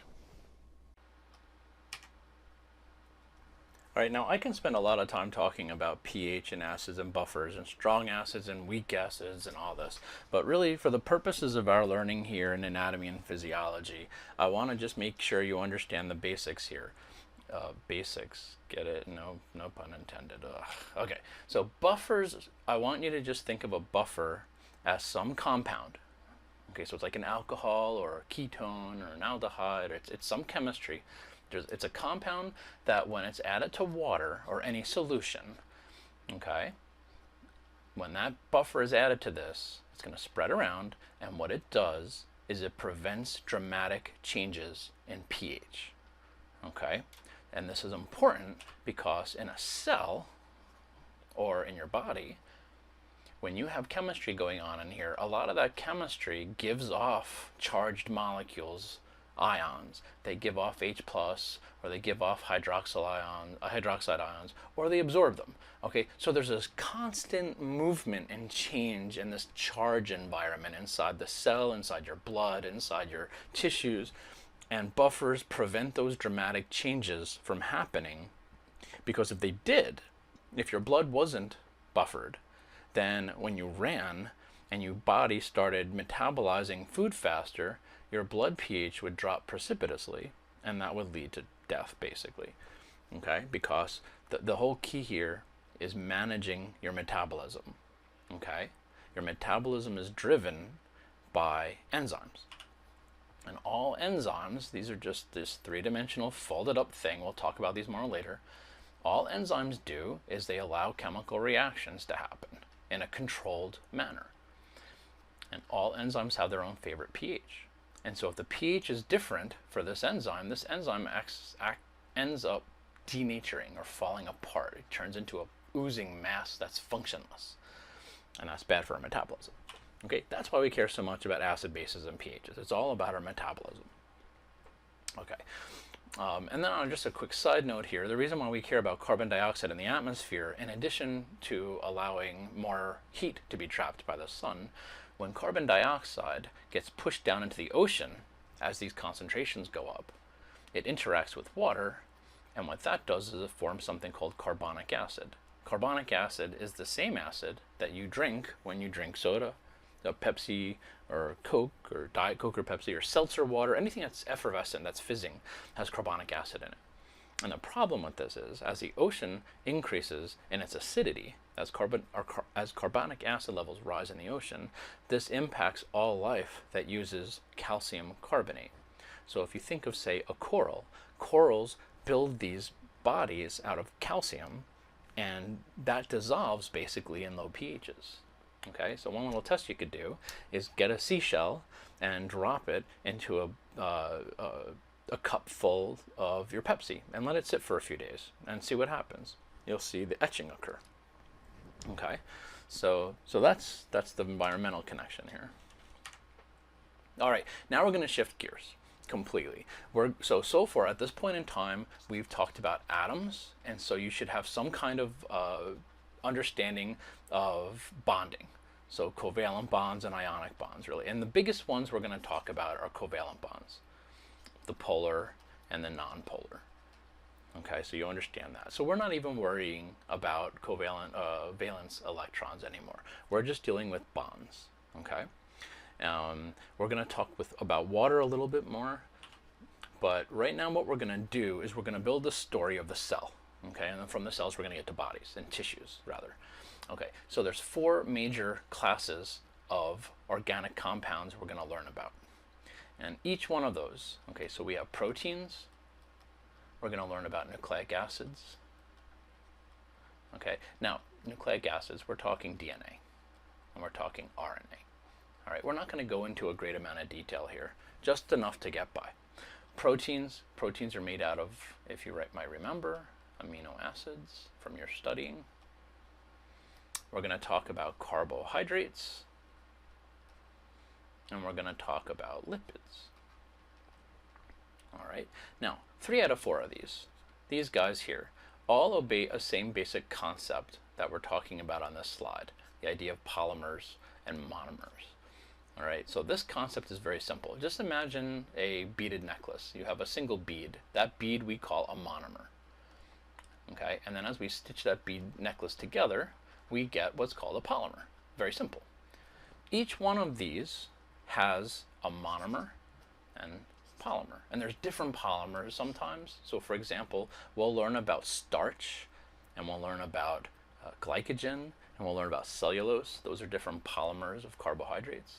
All right, now I can spend a lot of time talking about pH and acids and buffers and strong acids and weak acids and all this, but really for the purposes of our learning here in anatomy and physiology, I want to just make sure you understand the basics here. Basics, get it? No pun intended. Ugh. Okay, so buffers, I want you to just think of a buffer as some compound. Okay, so it's like an alcohol or a ketone or an aldehyde, or it's some chemistry. It's a compound that when it's added to water or any solution, okay, when that buffer is added to this, it's going to spread around, and what it does is it prevents dramatic changes in pH. Okay, and this is important because in a cell or in your body, when you have chemistry going on in here, a lot of that chemistry gives off charged molecules, ions. They give off H+, or they give off hydroxide ions, or they absorb them. Okay, so there's this constant movement and change in this charge environment inside the cell, inside your blood, inside your tissues, and buffers prevent those dramatic changes from happening, because if they did, if your blood wasn't buffered, then when you ran and your body started metabolizing food faster, your blood pH would drop precipitously, and that would lead to death, basically. Okay, because the whole key here is managing your metabolism. Okay, your metabolism is driven by enzymes. And all enzymes, these are just this three-dimensional folded up thing, we'll talk about these more later. All enzymes do is they allow chemical reactions to happen in a controlled manner. And all enzymes have their own favorite pH. And so if the pH is different for this enzyme ends up denaturing or falling apart. It turns into a oozing mass that's functionless. And that's bad for our metabolism. Okay, that's why we care so much about acid bases and pHs. It's all about our metabolism. Okay, and then on just a quick side note here, the reason why we care about carbon dioxide in the atmosphere, in addition to allowing more heat to be trapped by the sun, when carbon dioxide gets pushed down into the ocean as these concentrations go up, it interacts with water, and what that does is it forms something called carbonic acid. Carbonic acid is the same acid that you drink when you drink soda, Pepsi or Coke or Diet Coke or Pepsi or seltzer water, anything that's effervescent, that's fizzing, has carbonic acid in it. And the problem with this is, as the ocean increases in its acidity, as carbonic acid levels rise in the ocean, this impacts all life that uses calcium carbonate. So if you think of, say, a coral, corals build these bodies out of calcium, and that dissolves basically in low pHs. Okay, so one little test you could do is get a seashell and drop it into a cup full of your Pepsi and let it sit for a few days and see what happens. You'll see the etching occur. Okay, so that's the environmental connection here. All right, now we're going to shift gears completely. So far at this point in time, we've talked about atoms, and so you should have some kind of understanding of bonding. So covalent bonds and ionic bonds, really. And the biggest ones we're going to talk about are covalent bonds, the polar and the nonpolar. Okay, so you understand that. So we're not even worrying about covalent valence electrons anymore. We're just dealing with bonds. Okay, we're going to talk about water a little bit more, but right now what we're going to do is we're going to build the story of the cell. Okay, and then from the cells we're going to get to bodies and tissues, rather. Okay, so there's 4 major classes of organic compounds we're going to learn about. And each one of those, okay, so we have proteins, we're going to learn about nucleic acids. Okay, now nucleic acids, we're talking DNA, and we're talking RNA. All right, we're not going to go into a great amount of detail here, just enough to get by. Proteins are made out of, if you might remember, amino acids from your studying. We're going to talk about carbohydrates, and we're going to talk about lipids. All right, now 3 out of 4 of these guys here, all obey a same basic concept that we're talking about on this slide, the idea of polymers and monomers. All right, so this concept is very simple. Just imagine a beaded necklace. You have a single bead. That bead we call a monomer. Okay, and then as we stitch that bead necklace together, we get what's called a polymer. Very simple. Each one of these has a monomer and polymer, and there's different polymers sometimes. So for example, we'll learn about starch, and we'll learn about glycogen, and we'll learn about cellulose. Those are different polymers of carbohydrates.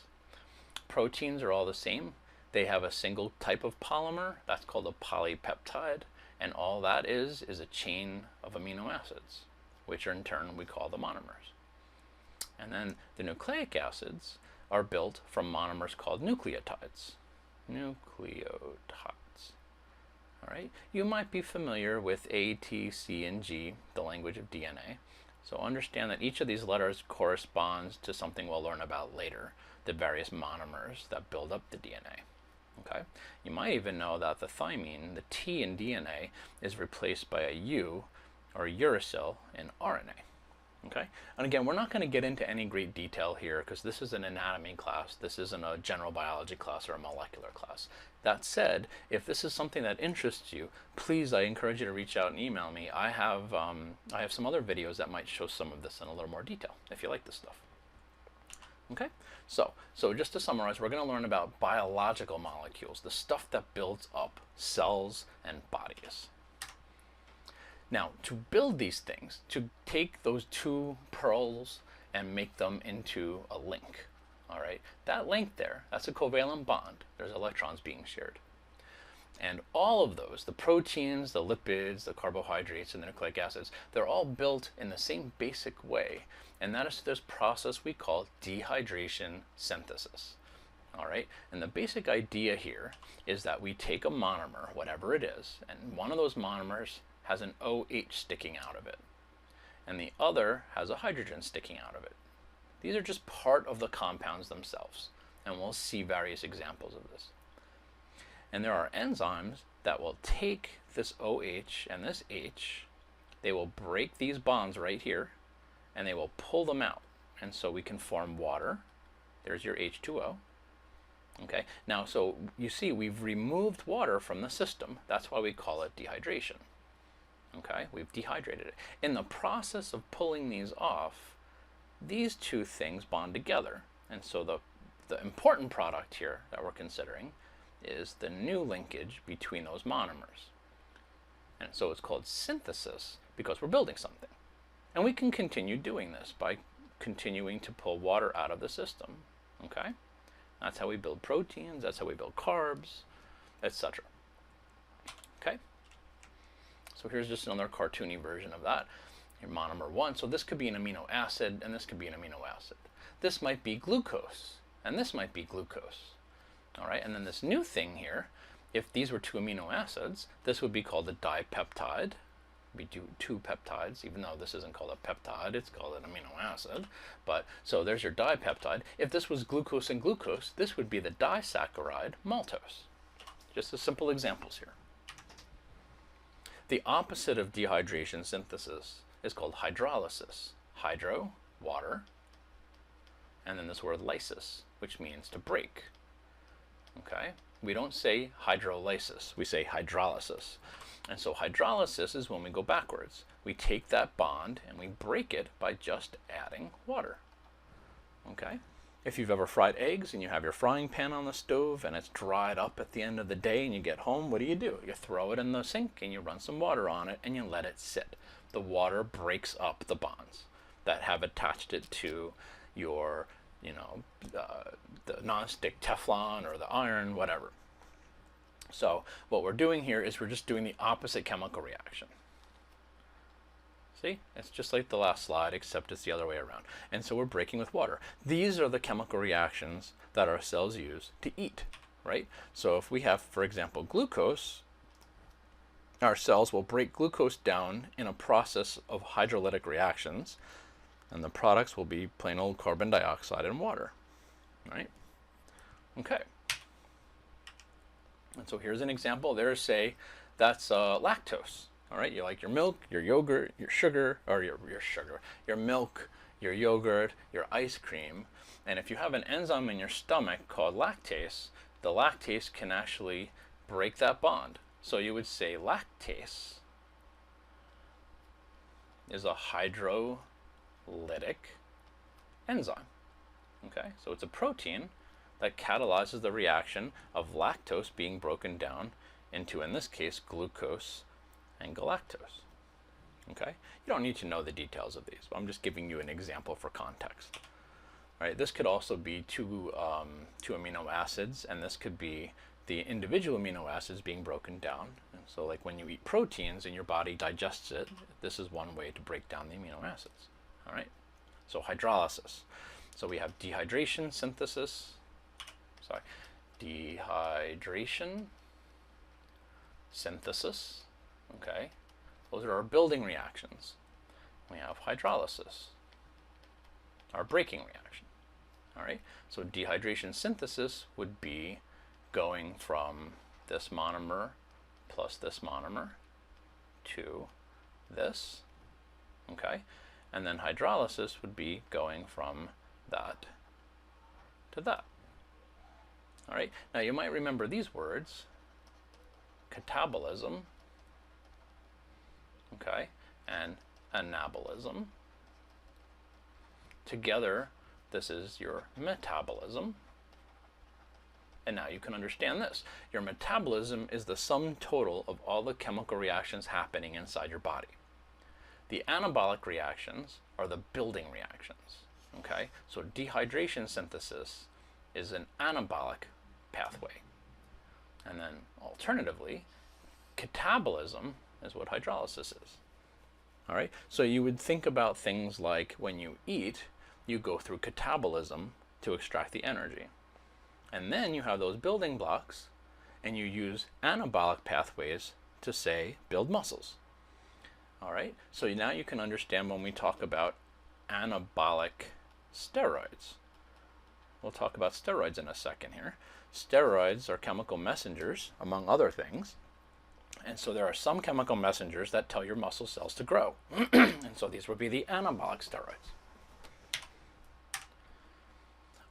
Proteins are all the same. They have a single type of polymer, that's called a polypeptide, and all that is a chain of amino acids, which in turn we call the monomers. And then the nucleic acids are built from monomers called nucleotides. Nucleotides. All right, you might be familiar with A, T, C, and G, the language of DNA. So understand that each of these letters corresponds to something we'll learn about later, the various monomers that build up the DNA. Okay, you might even know that the thymine, the T in DNA, is replaced by a U or uracil in RNA. Okay, and again, we're not going to get into any great detail here because this is an anatomy class. This isn't a general biology class or a molecular class. That said, if this is something that interests you, please, I encourage you to reach out and email me. I have some other videos that might show some of this in a little more detail if you like this stuff. Okay, so just to summarize, we're going to learn about biological molecules, the stuff that builds up cells and bodies. Now, to build these things, to take those two pearls and make them into a link, all right, that link there, that's a covalent bond. There's electrons being shared. And all of those, the proteins, the lipids, the carbohydrates, and the nucleic acids, they're all built in the same basic way. And that is this process we call dehydration synthesis. All right, and the basic idea here is that we take a monomer, whatever it is, and one of those monomers has an OH sticking out of it, and the other has a hydrogen sticking out of it. These are just part of the compounds themselves, and we'll see various examples of this. And there are enzymes that will take this OH and this H, they will break these bonds right here, and they will pull them out. And so we can form water. There's your H2O. Okay, now so you see we've removed water from the system. That's why we call it dehydration. Okay, we've dehydrated it. In the process of pulling these off, these two things bond together. And so the important product here that we're considering is the new linkage between those monomers. And so it's called synthesis because we're building something. And we can continue doing this by continuing to pull water out of the system. Okay? That's how we build proteins, that's how we build carbs, etc. Okay? So here's just another cartoony version of that. Your monomer 1. So this could be an amino acid, and this could be an amino acid. This might be glucose, and this might be glucose. All right, and then this new thing here, if these were two amino acids, this would be called a dipeptide. We do two peptides, even though this isn't called a peptide, it's called an amino acid. But so there's your dipeptide. If this was glucose and glucose, this would be the disaccharide maltose. Just as simple examples here. The opposite of dehydration synthesis is called hydrolysis. Hydro, water, and then this word lysis, which means to break. Okay, we don't say hydrolysis, we say hydrolysis. And so hydrolysis is when we go backwards. We take that bond and we break it by just adding water. Okay, if you've ever fried eggs and you have your frying pan on the stove and it's dried up at the end of the day and you get home, what do? You throw it in the sink and you run some water on it and you let it sit. The water breaks up the bonds that have attached it to your the non-stick Teflon or the iron, whatever. So what we're doing here is we're just doing the opposite chemical reaction. See, it's just like the last slide, except it's the other way around. And so we're breaking with water. These are the chemical reactions that our cells use to eat, right? So if we have, for example, glucose, our cells will break glucose down in a process of hydrolytic reactions, and the products will be plain old carbon dioxide and water, right? Okay. And so here's an example. There's, say, that's lactose. All right, you like your milk, your yogurt, your sugar, or your milk, your yogurt, your ice cream. And if you have an enzyme in your stomach called lactase, the lactase can actually break that bond. So you would say lactase is a hydrolytic enzyme. Okay, so it's a protein that catalyzes the reaction of lactose being broken down into, in this case, glucose and galactose. Okay, you don't need to know the details of these, but I'm just giving you an example for context. All right, this could also be two amino acids, and this could be the individual amino acids being broken down. And so like when you eat proteins and your body digests it, this is one way to break down the amino acids. All right, so hydrolysis. So we have dehydration synthesis, dehydration synthesis. Okay, those are our building reactions. We have hydrolysis, our breaking reaction. All right, so dehydration synthesis would be going from this monomer plus this monomer to this. Okay, and then hydrolysis would be going from that to that. All right, now you might remember these words: catabolism, okay, and anabolism. Together This is your metabolism. And now you can understand this. Your metabolism is the sum total of all the chemical reactions happening inside your body. The anabolic reactions are the building reactions. Okay? So dehydration synthesis is an anabolic pathway. And then alternatively, catabolism is what hydrolysis is. All right? So you would think about things like when you eat, you go through catabolism to extract the energy. And then you have those building blocks, and you use anabolic pathways to, say, build muscles. All right? So now you can understand when we talk about anabolic steroids. We'll talk about steroids in a second here. Steroids are chemical messengers, among other things. And so there are some chemical messengers that tell your muscle cells to grow. And so these would be the anabolic steroids.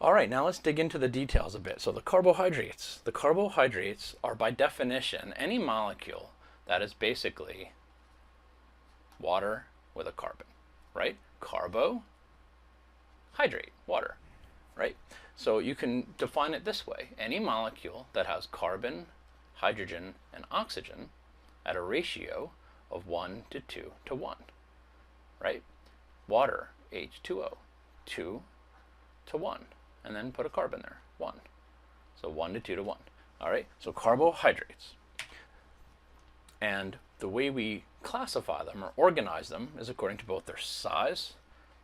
All right, now let's dig into the details a bit. So the carbohydrates. The carbohydrates are by definition any molecule that is basically water with a carbon, right? Carbohydrate, water, right? So you can define it this way. Any molecule that has carbon, hydrogen, and oxygen at a ratio of 1 to 2 to 1, right? Water, H2O, 2 to 1. And then put a carbon there, 1. So 1 to 2 to 1. All right, so carbohydrates. And the way we classify them or organize them is according to both their size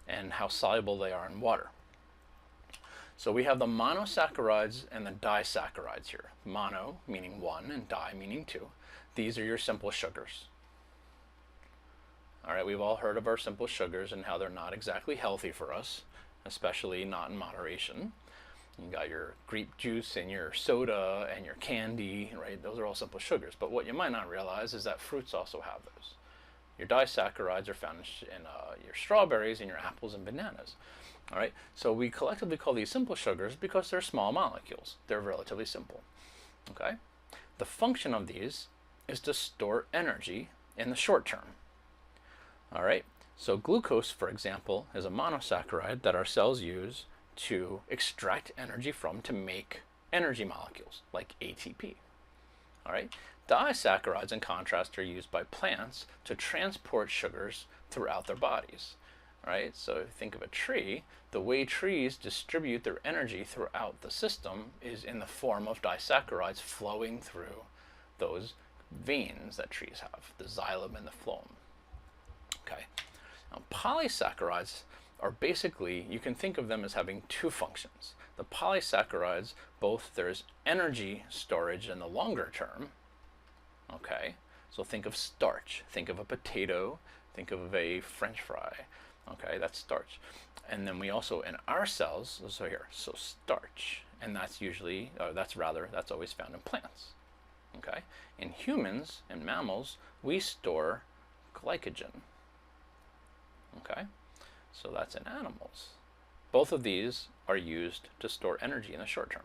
and how soluble they are in water. So we have the monosaccharides and the disaccharides here. Mono meaning 1 and di meaning 2. These are your simple sugars. All right, we've all heard of our simple sugars and how they're not exactly healthy for us, especially not in moderation. You got your grape juice and your soda and your candy, right? Those are all simple sugars. But what you might not realize is that fruits also have those. Your disaccharides are found in your strawberries and your apples and bananas. All right, so we collectively call these simple sugars because they're small molecules. They're relatively simple. Okay, the function of these is to store energy in the short term. All right, so glucose, for example, is a monosaccharide that our cells use to extract energy from to make energy molecules like ATP. All right, disaccharides, in contrast, are used by plants to transport sugars throughout their bodies. All right, so if you think of a tree, the way trees distribute their energy throughout the system is in the form of disaccharides flowing through those veins that trees have, the xylem and the phloem. Okay. Now, polysaccharides are basically, you can think of them as having two functions. The polysaccharides, both there's energy storage in the longer term. Okay, so think of starch, think of a potato, think of a French fry. Okay, that's starch. And then we also, in our cells, so here, so starch, and that's usually, that's always found in plants. Okay, in humans and mammals, we store glycogen. Okay, so that's in animals. Both of these are used to store energy in the short term.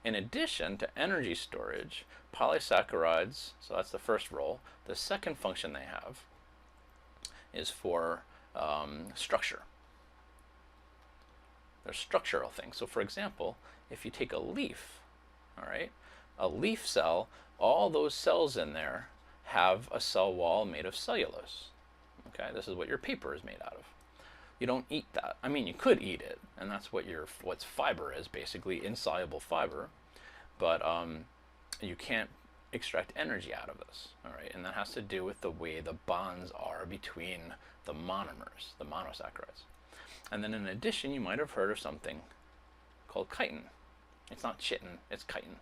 In addition to energy storage, polysaccharides, so that's the first role. The second function they have is for structure. They're structural things. So for example, if you take a leaf, all right, a leaf cell, all those cells in there have a cell wall made of cellulose. Okay, this is what your paper is made out of. You don't eat that. I mean, you could eat it, and that's what what's fiber is, basically insoluble fiber, but you can't extract energy out of this. All right, and that has to do with the way the bonds are between the monomers, the monosaccharides. And then in addition, you might have heard of something called chitin. It's not chitin, it's chitin.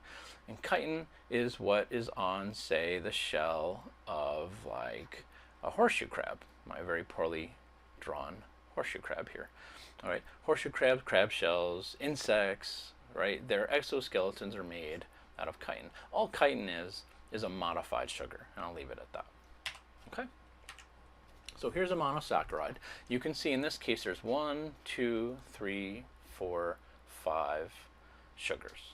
And chitin is what is on, say, the shell of like a horseshoe crab. My very poorly drawn horseshoe crab here. All right, horseshoe crabs, crab shells, insects, right? Their exoskeletons are made out of chitin. All chitin is a modified sugar, and I'll leave it at that. Okay? So here's a monosaccharide. You can see in this case there's 1, 2, 3, 4, 5 sugars.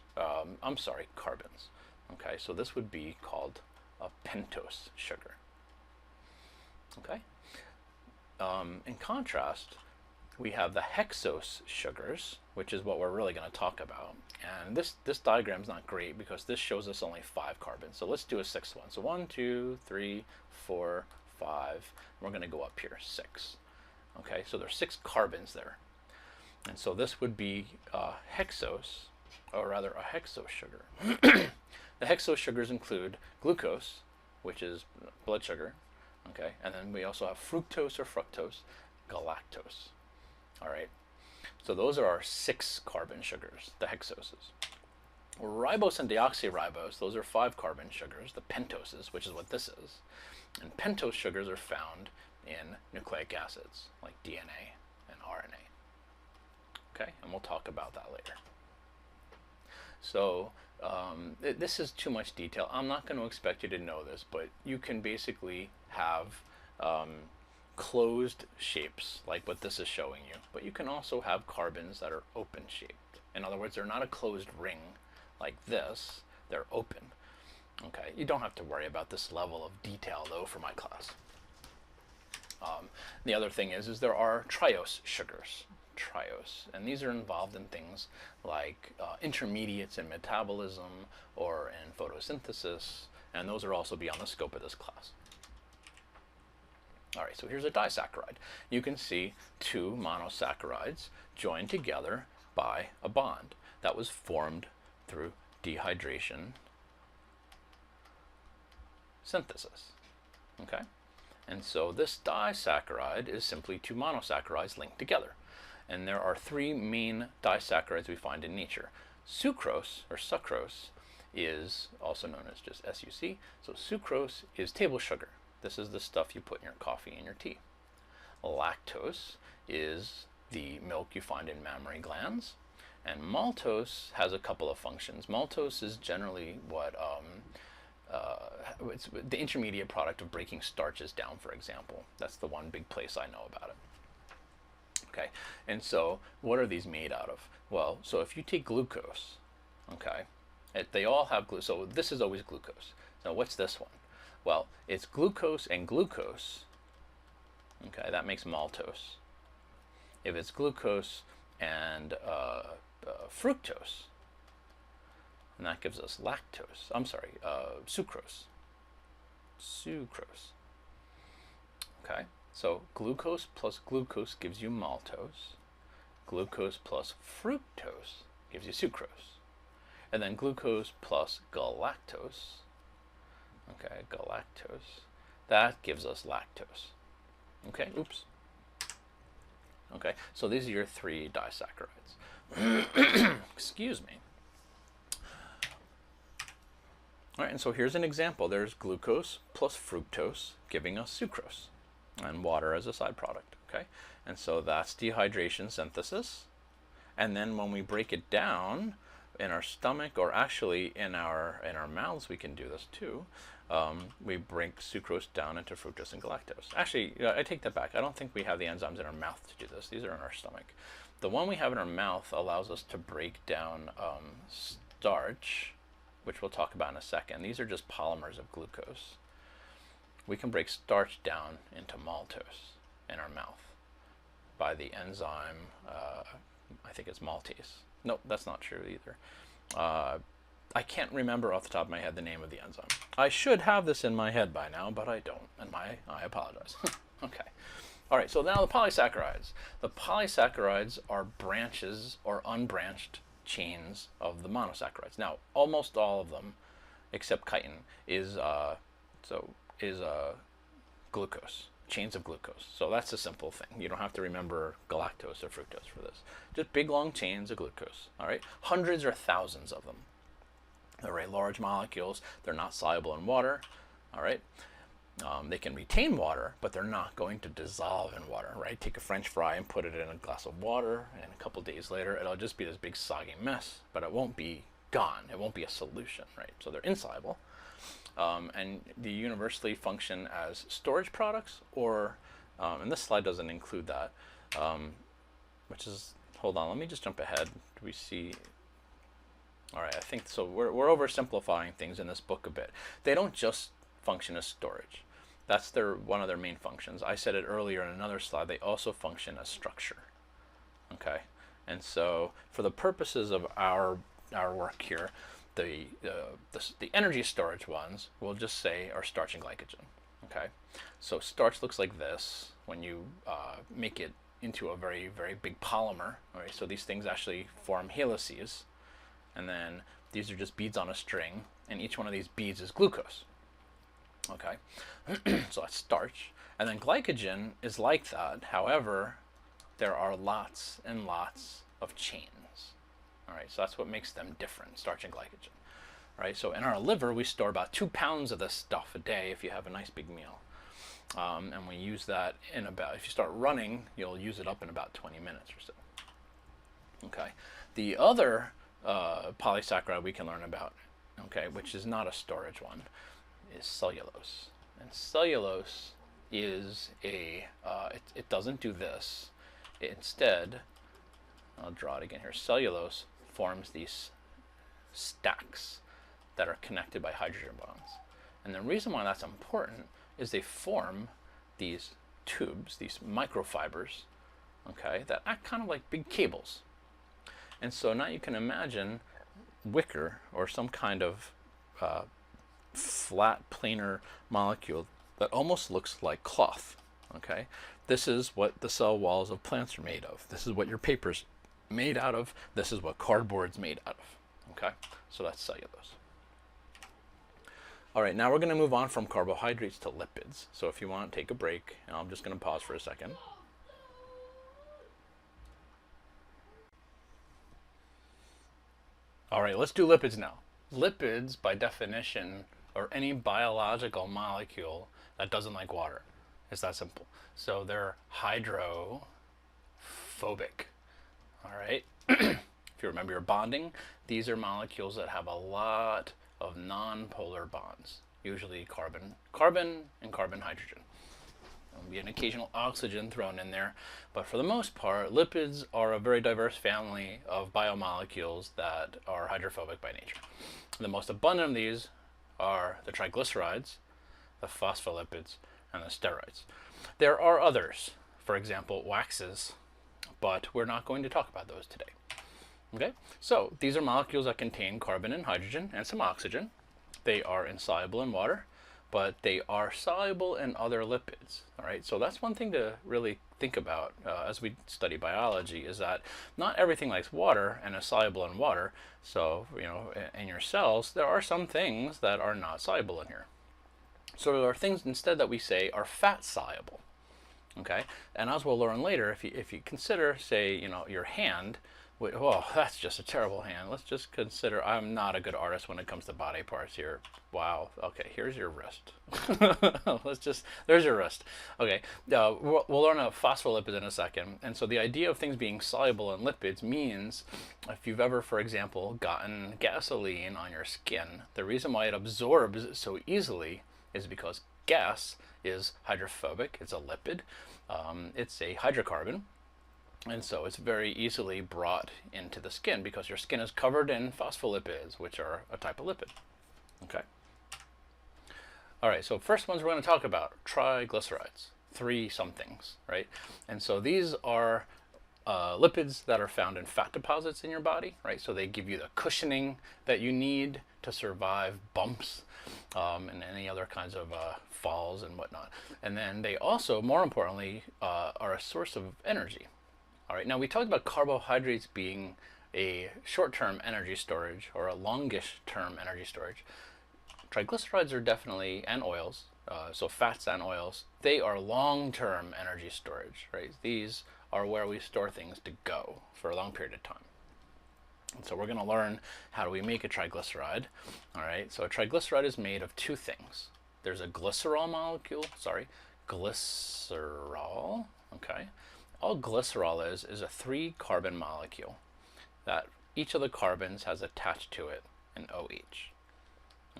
I'm sorry, carbons. Okay, so this would be called a pentose sugar. Okay? In contrast, we have the hexose sugars, which is what we're really going to talk about. And this diagram's not great because this shows us only 5 carbons. So let's do a 6th one. So 1, 2, 3, 4, 5. We're going to go up here, 6. Okay, so there's 6 carbons there. And so this would be hexose, or rather a hexose sugar. The hexose sugars include glucose, which is blood sugar, okay, and then we also have fructose or fructose, galactose. All right, so those are our 6 carbon sugars, the hexoses. Ribose and deoxyribose, those are 5 carbon sugars, the pentoses, which is what this is. And pentose sugars are found in nucleic acids, like DNA and RNA. Okay, and we'll talk about that later. So this is too much detail. I'm not going to expect you to know this, but you can basically have closed shapes like what this is showing you, but you can also have carbons that are open shaped. In other words, they're not a closed ring like this, they're open. Okay, you don't have to worry about this level of detail though for my class. The other thing is there are triose sugars, and these are involved in things like intermediates in metabolism or in photosynthesis, and those are also beyond the scope of this class. All right, so here's a disaccharide. You can see 2 monosaccharides joined together by a bond that was formed through dehydration synthesis. Okay, and so this disaccharide is simply 2 monosaccharides linked together. And there are 3 main disaccharides we find in nature. Sucrose, or sucrose, is also known as just SUC. So sucrose is table sugar. This is the stuff you put in your coffee and your tea. Lactose is the milk you find in mammary glands. And maltose has a couple of functions. Maltose is generally what it's the intermediate product of breaking starches down, for example. That's the one big place I know about it. Okay, and so what are these made out of? Well, so if you take glucose, okay, they all have glucose. So this is always glucose. Now what's this one? Well, it's glucose and glucose. Okay, that makes maltose. If it's glucose and fructose, and that gives us lactose. I'm sorry, sucrose. Sucrose. Okay. So glucose plus glucose gives you maltose. Glucose plus fructose gives you sucrose. And then glucose plus galactose, okay, galactose, that gives us lactose. Okay, oops. Okay, so these are your 3 disaccharides. Excuse me. All right, and so here's an example. There's glucose plus fructose giving us sucrose, and water as a side product. Okay, and so that's dehydration synthesis. And then when we break it down in our stomach, or actually in our mouths, we can do this too. We break sucrose down into fructose and galactose. Actually, I take that back. I don't think we have the enzymes in our mouth to do this. These are in our stomach. The one we have in our mouth allows us to break down starch, which we'll talk about in a second. These are just polymers of glucose. We can break starch down into maltose in our mouth by the enzyme, I think it's maltase. No, that's not true either. I can't remember off the top of my head the name of the enzyme. I should have this in my head by now, but I don't, and I apologize. Okay. All right, so now the polysaccharides. The polysaccharides are branches or unbranched chains of the monosaccharides. Now, almost all of them, except chitin, is glucose, chains of glucose. So that's a simple thing. You don't have to remember galactose or fructose for this. Just big long chains of glucose. All right, hundreds or thousands of them. They're very large molecules. They're not soluble in water. All right, they can retain water, but they're not going to dissolve in water. Right? Take a French fry and put it in a glass of water, and a couple days later, it'll just be this big soggy mess. But it won't be gone. It won't be a solution. Right? So they're insoluble. And they universally function as storage products, or, and this slide doesn't include that, which is, hold on, let me just jump ahead. Do we see? All right, I think so. We're oversimplifying things in this book a bit. They don't just function as storage. That's one of their main functions. I said it earlier in another slide. They also function as structure. Okay, and so for the purposes of our work here, the energy storage ones we'll just say are starch and glycogen. Okay, so starch looks like this when you make it into a very, very big polymer. All right, so these things actually form helices, and then these are just beads on a string, and each one of these beads is glucose. Okay, so that's starch. And then glycogen is like that. However, there are lots and lots of chains. All right, so that's what makes them different, starch and glycogen. Right, so in our liver, we store about 2 pounds of this stuff a day if you have a nice big meal. And we use that in about, if you start running, you'll use it up in about 20 minutes or so. Okay, the other polysaccharide we can learn about, okay, which is not a storage one, is cellulose. And cellulose is it doesn't do this. Instead, I'll draw it again here. Cellulose forms these stacks that are connected by hydrogen bonds. And the reason why that's important is they form these tubes, these microfibers, okay, that act kind of like big cables. And so now you can imagine wicker or some kind of flat planar molecule that almost looks like cloth. Okay, this is what the cell walls of plants are made of. This is what your paper's made out of. This is what cardboard's made out of. Okay, so that's cellulose. All right, now we're going to move on from carbohydrates to lipids. So if you want to take a break, and I'm just going to pause for a second. All right, let's do lipids now. Lipids, by definition, are any biological molecule that doesn't like water. It's that simple. So they're hydrophobic. All right. If you remember your bonding, these are molecules that have a lot of non-polar bonds, usually carbon, and carbon-hydrogen. There'll be an occasional oxygen thrown in there, but for the most part, lipids are a very diverse family of biomolecules that are hydrophobic by nature. The most abundant of these are the triglycerides, the phospholipids, and the steroids. There are others, for example, waxes, but we're not going to talk about those today. Okay, so these are molecules that contain carbon and hydrogen and some oxygen. They are insoluble in water, but they are soluble in other lipids. All right, so that's one thing to really think about as we study biology, is that not everything likes water and is soluble in water. So, you know, in your cells, there are some things that are not soluble in here. So there are things instead that we say are fat soluble. Okay, and as we'll learn later, if you consider, say, you know, your hand. Oh, that's just a terrible hand. Let's just consider, I'm not a good artist when it comes to body parts here. Wow. Okay, here's your wrist. There's your wrist. Okay, we'll learn about phospholipids in a second. And so the idea of things being soluble in lipids means if you've ever, for example, gotten gasoline on your skin, the reason why it absorbs so easily is because gas is hydrophobic. It's a lipid. It's a hydrocarbon. And so it's very easily brought into the skin because your skin is covered in phospholipids, which are a type of lipid. Okay. All right, so first ones we're going to talk about, triglycerides, 3 somethings, right? And so these are lipids that are found in fat deposits in your body, right? So they give you the cushioning that you need to survive bumps and any other kinds of falls and whatnot. And then they also, more importantly, are a source of energy. All right, now we talked about carbohydrates being a short-term energy storage or a longish-term energy storage. Triglycerides are definitely, and oils, so fats and oils, they are long-term energy storage, right? These are where we store things to go for a long period of time. And so we're going to learn how do we make a triglyceride. All right, so a triglyceride is made of 2 things. There's a glycerol molecule, glycerol, okay? All glycerol is a 3-carbon molecule that each of the carbons has attached to it an OH.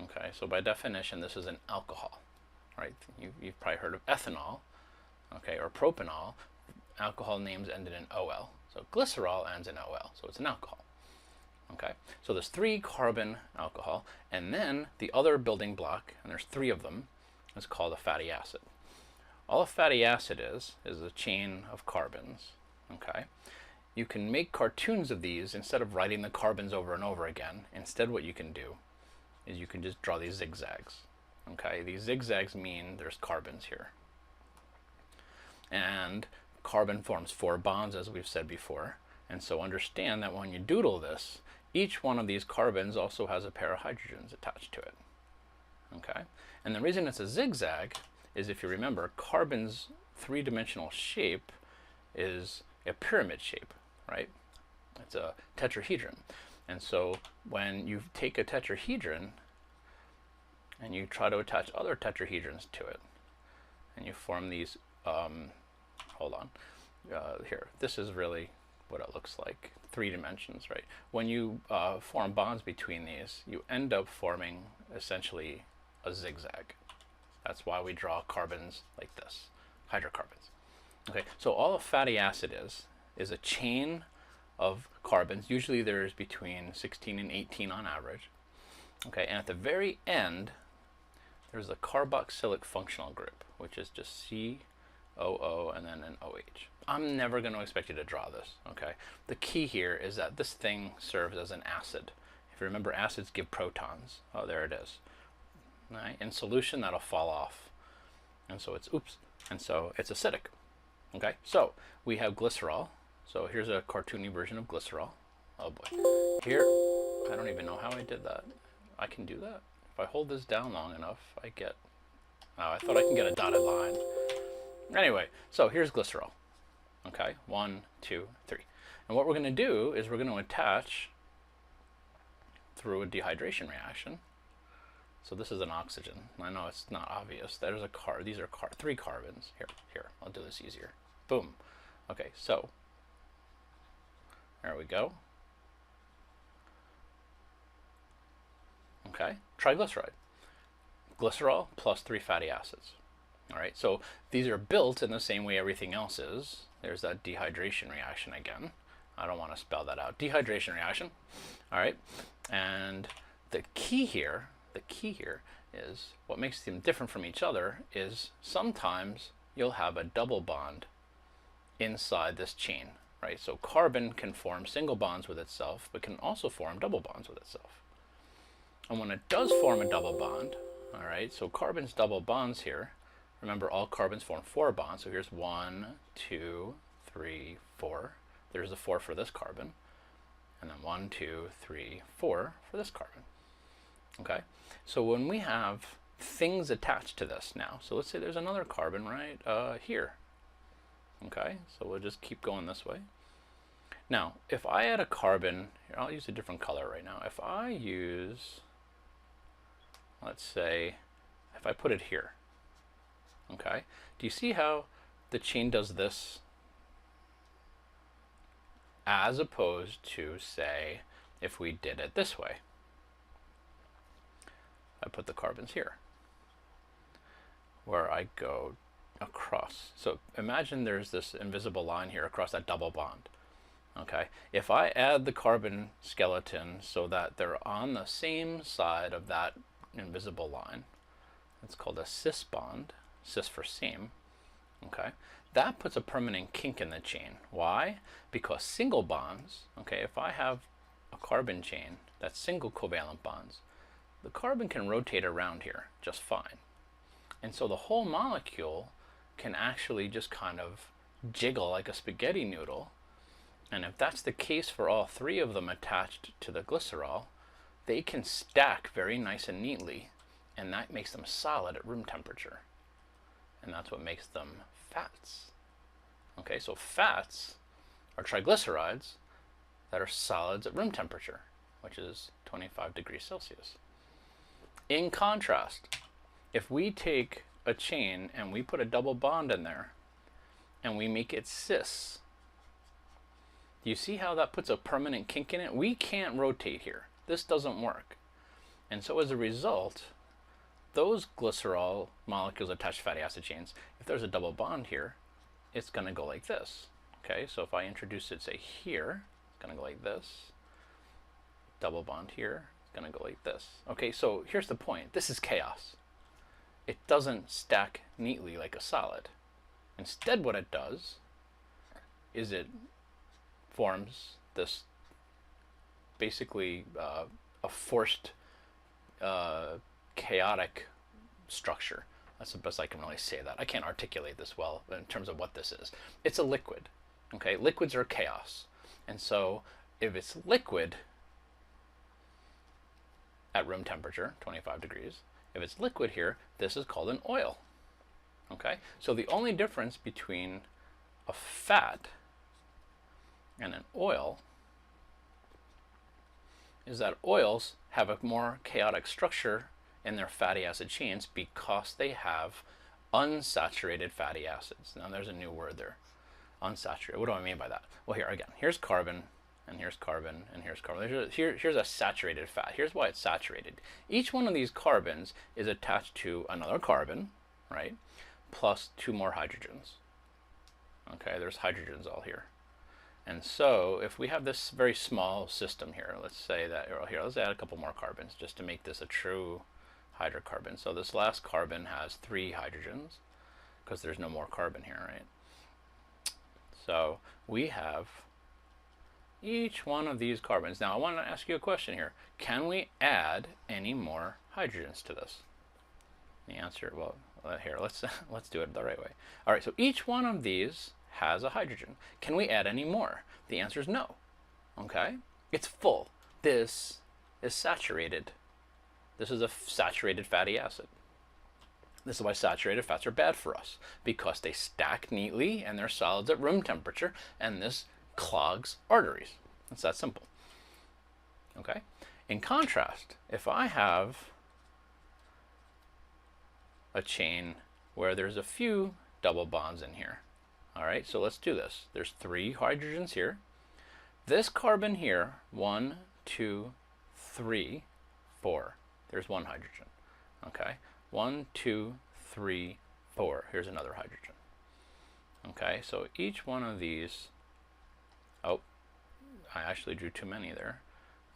Okay, so by definition, this is an alcohol, right? You've probably heard of ethanol, okay, or propanol. Alcohol names ended in OL. So glycerol ends in OL, so it's an alcohol. Okay, so there's 3-carbon alcohol, and then the other building block, and there's 3 of them, is called a fatty acid. All a fatty acid is a chain of carbons, okay? you can make cartoons of these instead of writing the carbons over and over again. Instead, what you can do is you can just draw these zigzags. Okay, these zigzags mean there's carbons here. And carbon forms 4 bonds, as we've said before. And so understand that when you doodle this, each one of these carbons also has a pair of hydrogens attached to it. Okay, and the reason it's a zigzag is, if you remember, carbon's 3-dimensional shape is a pyramid shape, right? It's a tetrahedron. And so when you take a tetrahedron and you try to attach other tetrahedrons to it, and you form these, hold on, here, this is really what it looks like, 3 dimensions, right? When you form bonds between these, you end up forming essentially a zigzag. That's why we draw carbons like this, hydrocarbons. Okay, so all a fatty acid is a chain of carbons. Usually there's between 16 and 18 on average. Okay, and at the very end, there's a carboxylic functional group, which is just COO and then an OH. I'm never going to expect you to draw this, okay? The key here is that this thing serves as an acid. If you remember, acids give protons. Oh, there it is. Right? In solution, that'll fall off. And so it's, oops, and so it's acidic. Okay, so we have glycerol. So here's a cartoony version of glycerol. Oh boy. Here, I don't even know how I did that. I can do that. If I hold this down long enough, I get, oh, I thought I can get a dotted line. Anyway, so here's glycerol. Okay, 1, 2, 3. And what we're going to do is we're going to attach through a dehydration reaction. So this is an oxygen. I know it's not obvious. There's a these are 3 carbons. Here, I'll do this easier. Boom. Okay, so there we go. Okay, triglyceride. Glycerol plus 3 fatty acids. All right, so these are built in the same way everything else is. There's that dehydration reaction again. I don't want to spell that out. Dehydration reaction. All right, and the key here is what makes them different from each other is sometimes you'll have a double bond inside this chain, right? So carbon can form single bonds with itself, but can also form double bonds with itself. And when it does form a double bond, all right, so carbon's double bonds here, remember all carbons form 4 bonds. So here's 1, 2, 3, 4. There's a 4 for this carbon. And then 1, 2, 3, 4 for this carbon. Okay, so when we have things attached to this now, so let's say there's another carbon right here. Okay, so we'll just keep going this way. Now, if I add a carbon, here, I'll use a different color right now. If I use, let's say, if I put it here, okay, do you see how the chain does this as opposed to, say, if we did it this way? I put the carbons here, where I go across. So imagine there's this invisible line here across that double bond. Okay, if I add the carbon skeleton so that they're on the same side of that invisible line, it's called a cis bond, cis for same. Okay, that puts a permanent kink in the chain. Why? Because single bonds, okay, if I have a carbon chain that's single covalent bonds, the carbon can rotate around here just fine. And so the whole molecule can actually just kind of jiggle like a spaghetti noodle. And if that's the case for all 3 of them attached to the glycerol, they can stack very nice and neatly, and that makes them solid at room temperature. And that's what makes them fats. Okay, so fats are triglycerides that are solids at room temperature, which is 25 degrees Celsius. In contrast, if we take a chain and we put a double bond in there and we make it cis, do you see how that puts a permanent kink in it? We can't rotate here. This doesn't work. And so as a result, those glycerol molecules attached to fatty acid chains, if there's a double bond here, it's going to go like this. Okay, so if I introduce it, say here, it's going to go like this. Double bond here, it's going to go like this. Okay, so here's the point. This is chaos. It doesn't stack neatly like a solid. Instead, what it does is it forms this basically a forced chaotic structure. That's the best I can really say that. I can't articulate this well in terms of what this is. It's a liquid. Okay, liquids are chaos. And so if it's liquid at room temperature, 25 degrees, if it's liquid here, this is called an oil. Okay, so the only difference between a fat and an oil is that oils have a more chaotic structure in their fatty acid chains because they have unsaturated fatty acids. Now there's a new word there, unsaturated. What do I mean by that? Well, here again, here's carbon, and here's carbon, and here's carbon. Here's a saturated fat. Here's why it's saturated. Each one of these carbons is attached to another carbon, right, plus 2 more hydrogens. Okay, there's hydrogens all here. And so if we have this very small system here, let's say that, here, let's add a couple more carbons just to make this a true hydrocarbon. So this last carbon has 3 hydrogens because there's no more carbon here, right? So we have each one of these carbons. Now I want to ask you a question here. Can we add any more hydrogens to this? The answer, well, here, let's do it the right way. All right, so each one of these has a hydrogen. Can we add any more? The answer is no. Okay? It's full. This is saturated. This is a saturated fatty acid. This is why saturated fats are bad for us, because they stack neatly and they're solids at room temperature, and this clogs arteries. It's that simple. Okay? In contrast, if I have a chain where there's a few double bonds in here, all right, so let's do this. There's 3 hydrogens here. This carbon here, 1, 2, 3, 4. There's 1 hydrogen. Okay, 1, 2, 3, 4. Here's another hydrogen. Okay, so each one of these, oh, I actually drew too many there.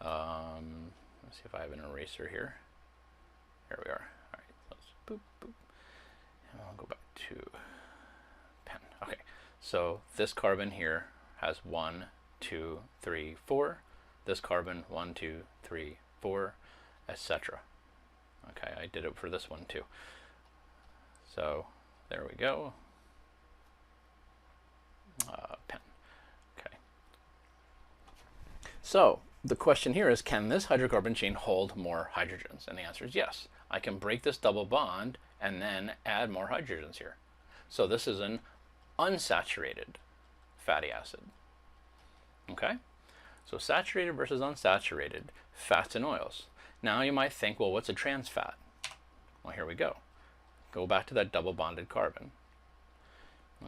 Let's see if I have an eraser here. Here we are. All right, let's boop, boop. And I'll go back to pen. Okay, so this carbon here has 1, 2, 3, 4. This carbon, 1, 2, 3, 4, etc. Okay, I did it for this one too. So there we go. Pen. Okay. So the question here is, can this hydrocarbon chain hold more hydrogens? And the answer is yes. I can break this double bond and then add more hydrogens here. So this is an unsaturated fatty acid. Okay? So saturated versus unsaturated fats and oils. Now you might think, well, what's a trans fat? Well, here we go. Go back to that double bonded carbon.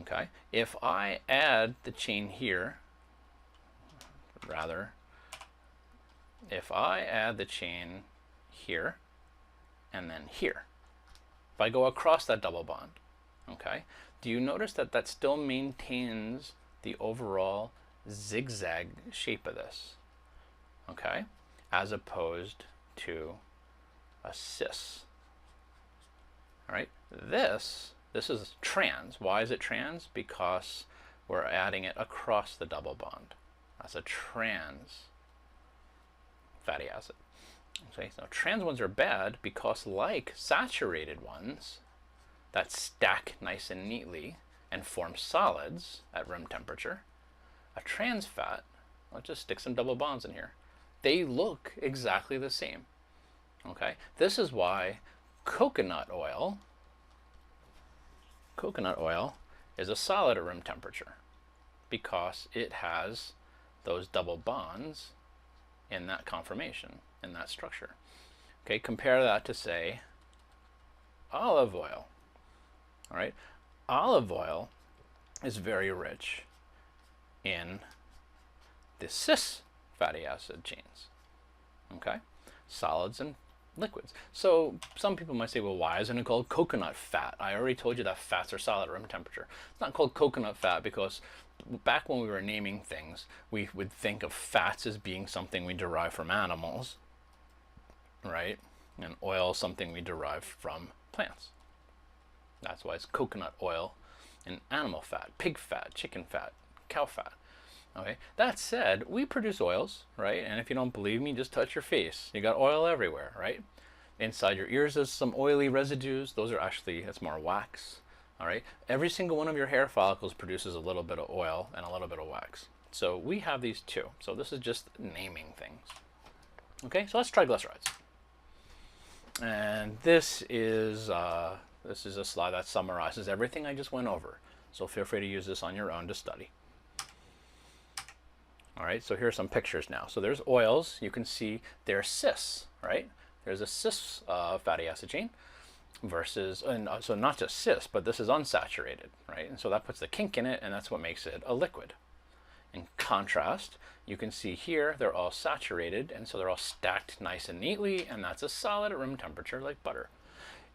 Okay? If I add the chain here, if I add the chain here and then here, if I go across that double bond, okay, do you notice that that still maintains the overall zigzag shape of this? Okay, as opposed to a cis. All right, this is trans. Why is it trans? Because we're adding it across the double bond. That's a trans fatty acid. Okay, so trans ones are bad because, like saturated ones that stack nice and neatly and form solids at room temperature, a trans fat, I'll just stick some double bonds in here. They look exactly the same. Okay, this is why coconut oil is a solid at room temperature, because it has those double bonds in that conformation, in that structure. Okay, compare that to, say, olive oil. All right, olive oil is very rich in the cis fatty acid chains. Okay, solids and liquids. So some people might say, well, why isn't it called coconut fat? I already told you that fats are solid at room temperature. It's not called coconut fat because back when we were naming things, we would think of fats as being something we derive from animals, right? And oil something we derive from plants. That's why it's coconut oil and animal fat, pig fat, chicken fat, cow fat. Okay, that said, we produce oils, right? And if you don't believe me, just touch your face. You got oil everywhere, right? Inside your ears there's some oily residues. Those are actually, that's more wax. All right, every single one of your hair follicles produces a little bit of oil and a little bit of wax. So we have these too. So this is just naming things. Okay, so let's try triglycerides. And this is a slide that summarizes everything I just went over. So feel free to use this on your own to study. All right, so here are some pictures now. So there's oils. You can see they're cis, right? There's a cis fatty acid chain versus, and so not just cis, but this is unsaturated, right? And so that puts the kink in it, and that's what makes it a liquid. In contrast, you can see here they're all saturated, and so they're all stacked nice and neatly, and that's a solid at room temperature like butter.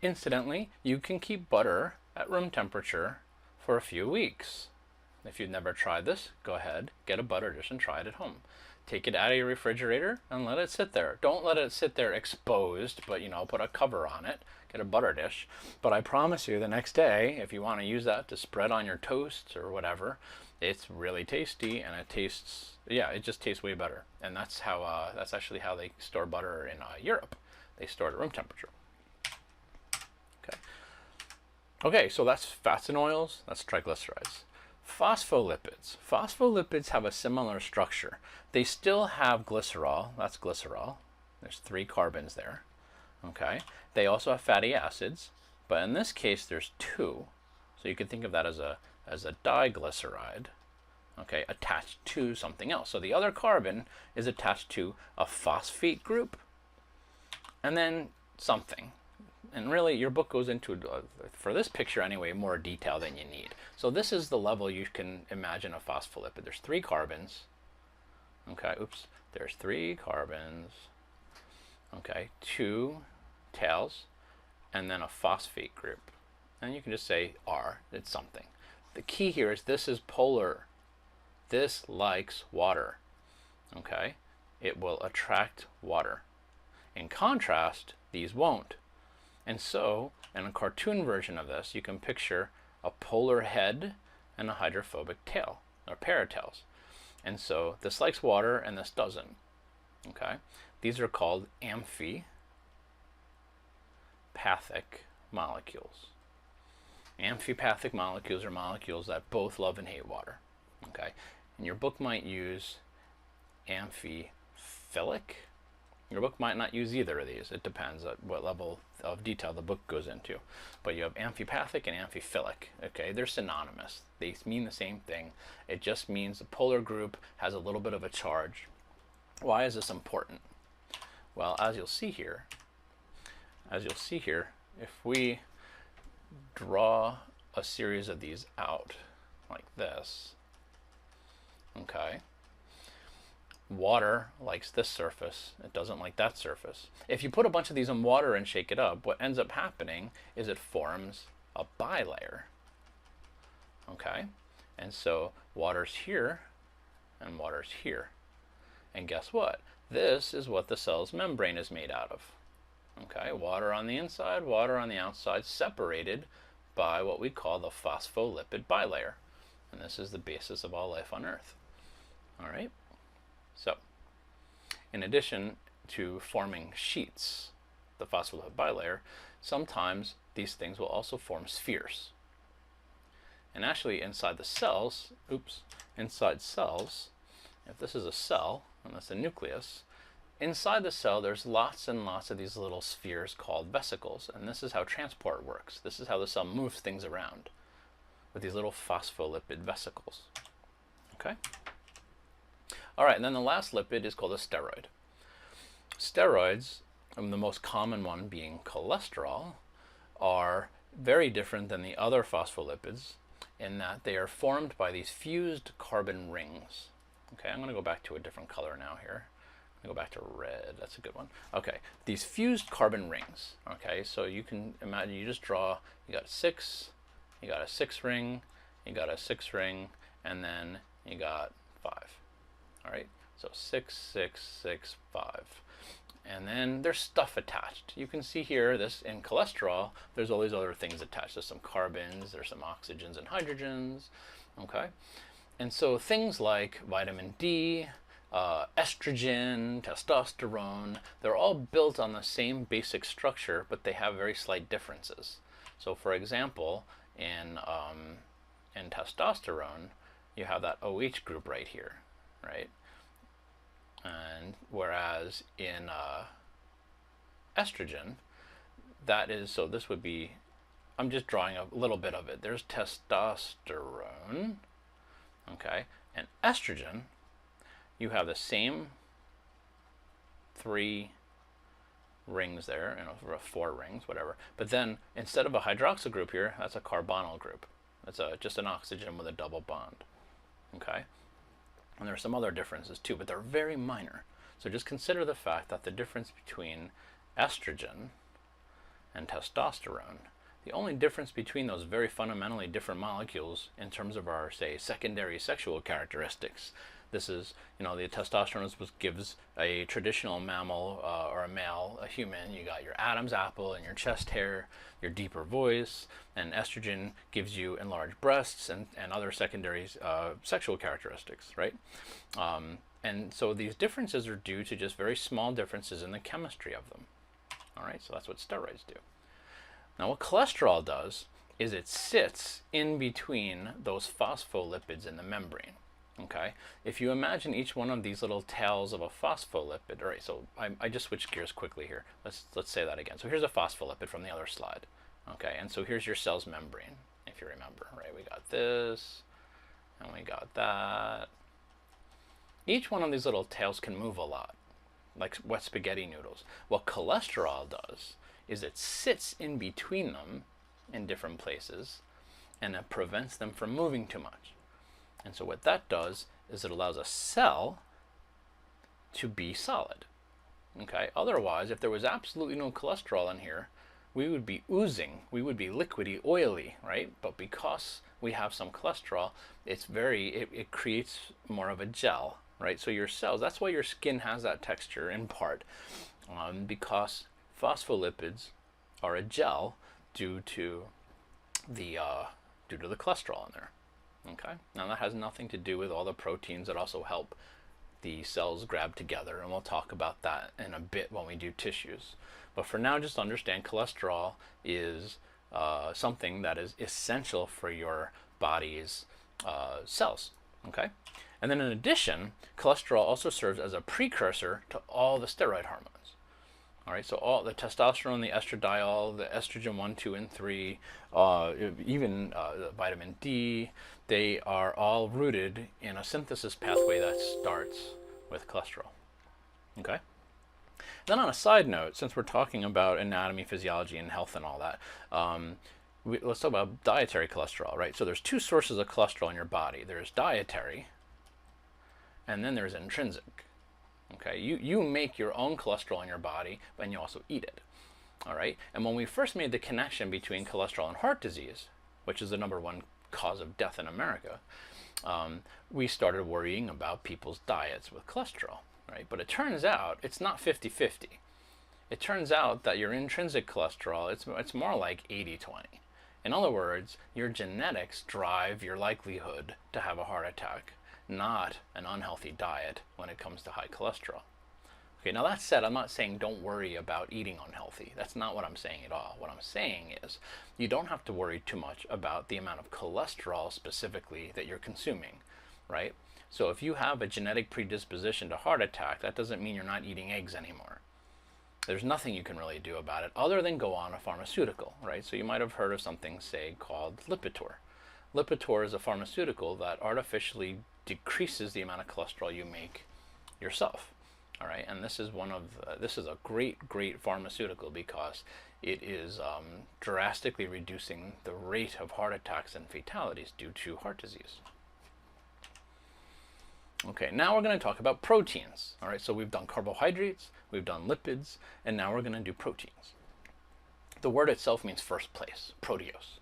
Incidentally, you can keep butter at room temperature for a few weeks. If you've never tried this, go ahead, get a butter dish and try it at home. Take it out of your refrigerator and let it sit there. Don't let it sit there exposed, but put a cover on it. Get a butter dish. But I promise you, the next day, if you want to use that to spread on your toasts or whatever, it's really tasty, and it tastes, yeah, it just tastes way better. And that's how, that's actually how they store butter in Europe. They store it at room temperature. Okay. Okay, so that's fats and oils. That's triglycerides. Phospholipids. Phospholipids have a similar structure. They still have glycerol. That's glycerol. There's 3 carbons there. Okay. They also have fatty acids, but in this case there's 2. So you can think of that as a diglyceride. Okay, attached to something else. So the other carbon is attached to a phosphate group, and then something. And really, your book goes into, for this picture anyway, more detail than you need. So this is the level you can imagine a phospholipid. There's 3 carbons. Okay, oops. There's 3 carbons. Okay, 2 tails, and then a phosphate group. And you can just say R, it's something. The key here is this is polar. This likes water. Okay, it will attract water. In contrast, these won't. And so, in a cartoon version of this, you can picture a polar head and a hydrophobic tail, or pair of tails. And so, this likes water and this doesn't. Okay? These are called amphipathic molecules. Amphipathic molecules are molecules that both love and hate water. Okay? And your book might use amphiphilic. Your book might not use either of these. It depends on what level of detail the book goes into. But you have amphipathic and amphiphilic. Okay, they're synonymous. They mean the same thing. It just means the polar group has a little bit of a charge. Why is this important? Well, as you'll see here, if we draw a series of these out like this, okay, water likes this surface. It doesn't like that surface. If you put a bunch of these in water and shake it up, what ends up happening is it forms a bilayer. Okay? And so water's here and water's here. And guess what? This is what the cell's membrane is made out of. Okay? Water on the inside, water on the outside, separated by what we call the phospholipid bilayer. And this is the basis of all life on Earth. All right? So, in addition to forming sheets, the phospholipid bilayer, sometimes these things will also form spheres. And actually inside the cells, inside cells, if this is a cell, and that's a nucleus, inside the cell there's lots and lots of these little spheres called vesicles, and this is how transport works. This is how the cell moves things around, with these little phospholipid vesicles. Okay? All right, and then the last lipid is called a steroid. Steroids, the most common one being cholesterol, are very different than the other phospholipids in that they are formed by these fused carbon rings. Okay, I'm going to go back to a different color now here. I'm going to go back to red. That's a good one. Okay, these fused carbon rings. Okay, so you can imagine you just draw, you got 6, you got a 6 ring, you got a 6 ring, and then you got 5. All right, so 6, 6, 6, 5. And then there's stuff attached. You can see here, this in cholesterol, there's all these other things attached. There's some carbons, there's some oxygens and hydrogens, okay? And so things like vitamin D, estrogen, testosterone, they're all built on the same basic structure, but they have very slight differences. So for example, in testosterone, you have that OH group right here, right? And whereas in estrogen, that is, so this would be, I'm just drawing a little bit of it. There's testosterone, okay, and estrogen, you have the same 3 rings there, you know, 4 rings, whatever. But then instead of a hydroxyl group here, that's a carbonyl group. That's just an oxygen with a double bond, okay? And there are some other differences too, but they're very minor. So just consider the fact that the difference between estrogen and testosterone, the only difference between those very fundamentally different molecules in terms of our, say, secondary sexual characteristics. This is, you know, the testosterone gives a traditional mammal or a male, a human. You got your Adam's apple and your chest hair, your deeper voice, and estrogen gives you enlarged breasts and other secondary sexual characteristics, right? And so these differences are due to just very small differences in the chemistry of them. All right, so that's what steroids do. Now what cholesterol does is it sits in between those phospholipids in the membrane. Okay, if you imagine each one of these little tails of a phospholipid, all right, so I just switched gears quickly here. Let's say that again. So here's a phospholipid from the other slide. Okay, and so here's your cell's membrane, if you remember, right? We got this, and we got that. Each one of these little tails can move a lot, like wet spaghetti noodles. What cholesterol does is it sits in between them in different places, and it prevents them from moving too much. And so what that does is it allows a cell to be solid. Okay? Otherwise, if there was absolutely no cholesterol in here, we would be oozing. We would be liquidy, oily, right? But because we have some cholesterol, it creates more of a gel, right? So your cells, that's why your skin has that texture in part, because phospholipids are a gel due to the cholesterol in there. Okay, now that has nothing to do with all the proteins that also help the cells grab together, and we'll talk about that in a bit when we do tissues. But for now, just understand cholesterol is something that is essential for your body's cells. Okay, and then in addition, cholesterol also serves as a precursor to all the steroid hormones. All right, so all the testosterone, the estradiol, the estrogen 1, 2, and 3, even the vitamin D, they are all rooted in a synthesis pathway that starts with cholesterol. Okay? Then on a side note, since we're talking about anatomy, physiology, and health and all that, let's talk about dietary cholesterol, right? So there's 2 sources of cholesterol in your body. There's dietary, and then there's intrinsic. Okay, you make your own cholesterol in your body, but you also eat it. All right, and when we first made the connection between cholesterol and heart disease, which is the #1 cause of death in America, we started worrying about people's diets with cholesterol, right? But it turns out it's not 50-50. It turns out that your intrinsic cholesterol, it's more like 80-20. In other words, your genetics drive your likelihood to have a heart attack, not an unhealthy diet when it comes to high cholesterol. Okay, now that said, I'm not saying don't worry about eating unhealthy. That's not what I'm saying at all. What I'm saying is you don't have to worry too much about the amount of cholesterol specifically that you're consuming, right? So if you have a genetic predisposition to heart attack, that doesn't mean you're not eating eggs anymore. There's nothing you can really do about it other than go on a pharmaceutical, right? So you might have heard of something, say, called Lipitor. Lipitor is a pharmaceutical that artificially decreases the amount of cholesterol you make yourself. All right, and this is this is a great pharmaceutical because it is drastically reducing the rate of heart attacks and fatalities due to heart disease. Okay, now we're going to talk about proteins. All right, so we've done carbohydrates, we've done lipids, and now we're going to do proteins. The word itself means first place, proteose.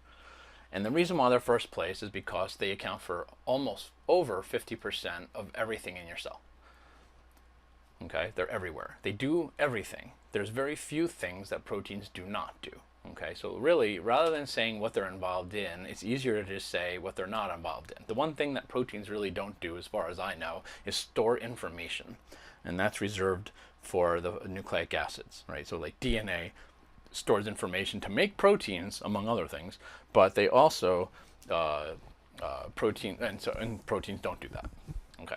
And the reason why they're first place is because they account for almost over 50% of everything in your cell. Okay, they're everywhere. They do everything. There's very few things that proteins do not do. Okay, so really, rather than saying what they're involved in, it's easier to just say what they're not involved in. The one thing that proteins really don't do, as far as I know, is store information. And that's reserved for the nucleic acids, right? So like DNA stores information to make proteins, among other things, but they also, and proteins don't do that. Okay.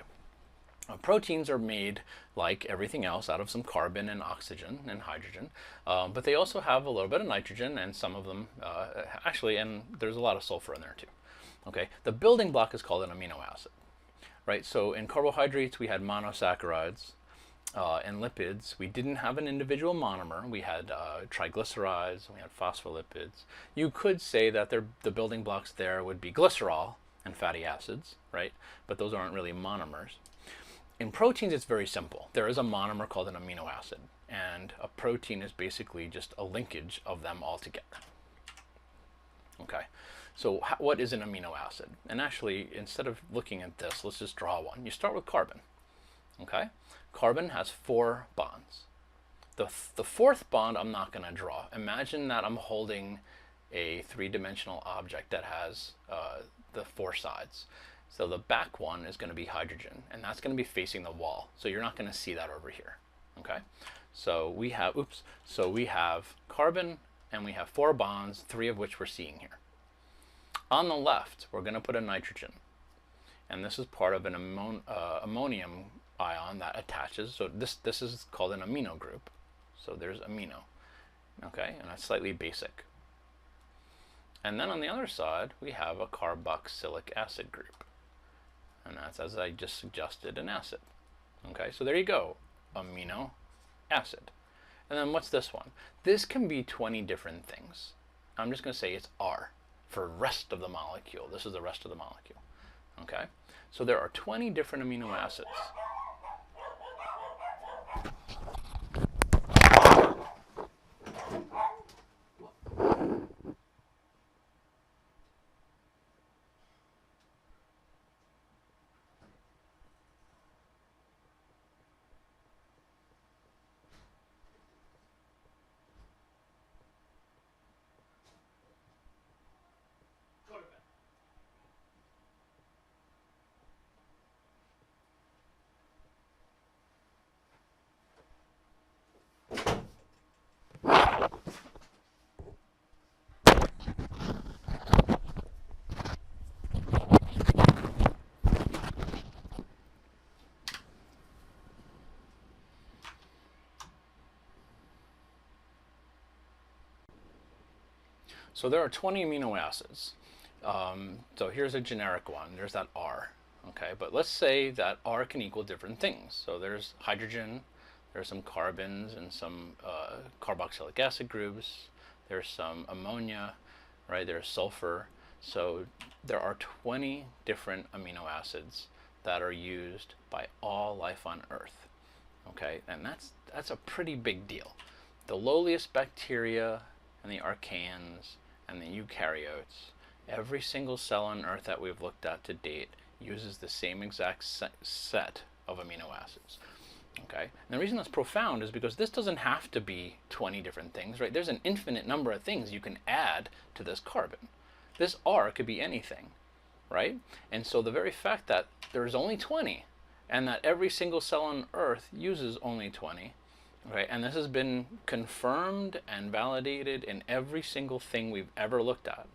Proteins are made, like everything else, out of some carbon and oxygen and hydrogen, but they also have a little bit of nitrogen, and some of them, actually, and there's a lot of sulfur in there too. Okay, the building block is called an amino acid, right? So in carbohydrates, we had monosaccharides. In lipids, we didn't have an individual monomer. We had triglycerides, we had phospholipids. You could say that the building blocks there would be glycerol and fatty acids, right? But those aren't really monomers. In proteins, it's very simple. There is a monomer called an amino acid, and a protein is basically just a linkage of them all together. Okay, so what is an amino acid? And actually, instead of looking at this, let's just draw one. You start with carbon. Okay, carbon has 4 bonds. The fourth bond I'm not going to draw. Imagine that I'm holding a 3-dimensional object that has the 4 sides. So the back one is going to be hydrogen, and that's going to be facing the wall. So you're not going to see that over here. Okay, so we have, so we have carbon, and we have 4 bonds, 3 of which we're seeing here. On the left, we're going to put a nitrogen, and this is part of an ammonium ion that attaches. So this is called an amino group. So there's amino, okay, and that's slightly basic. And then on the other side, we have a carboxylic acid group, and that's, as I just suggested, an acid. Okay, so there you go, amino acid. And then what's this one? This can be 20 different things. I'm just going to say it's R for rest of the molecule. This is the rest of the molecule. Okay, so there are 20 different amino acids. So there are 20 amino acids. So here's a generic one. There's that R. Okay, but let's say that R can equal different things. So there's hydrogen, there's some carbons and some carboxylic acid groups. There's some ammonia, right? There's sulfur. So there are 20 different amino acids that are used by all life on Earth. Okay, and that's a pretty big deal. The lowliest bacteria and the archaeans and the eukaryotes, every single cell on Earth that we've looked at to date uses the same exact set of amino acids. Okay, and the reason that's profound is because this doesn't have to be 20 different things, right? There's an infinite number of things you can add to this carbon. This R could be anything, right? And so the very fact that there's only 20 and that every single cell on Earth uses only 20, right? And this has been confirmed and validated in every single thing we've ever looked at.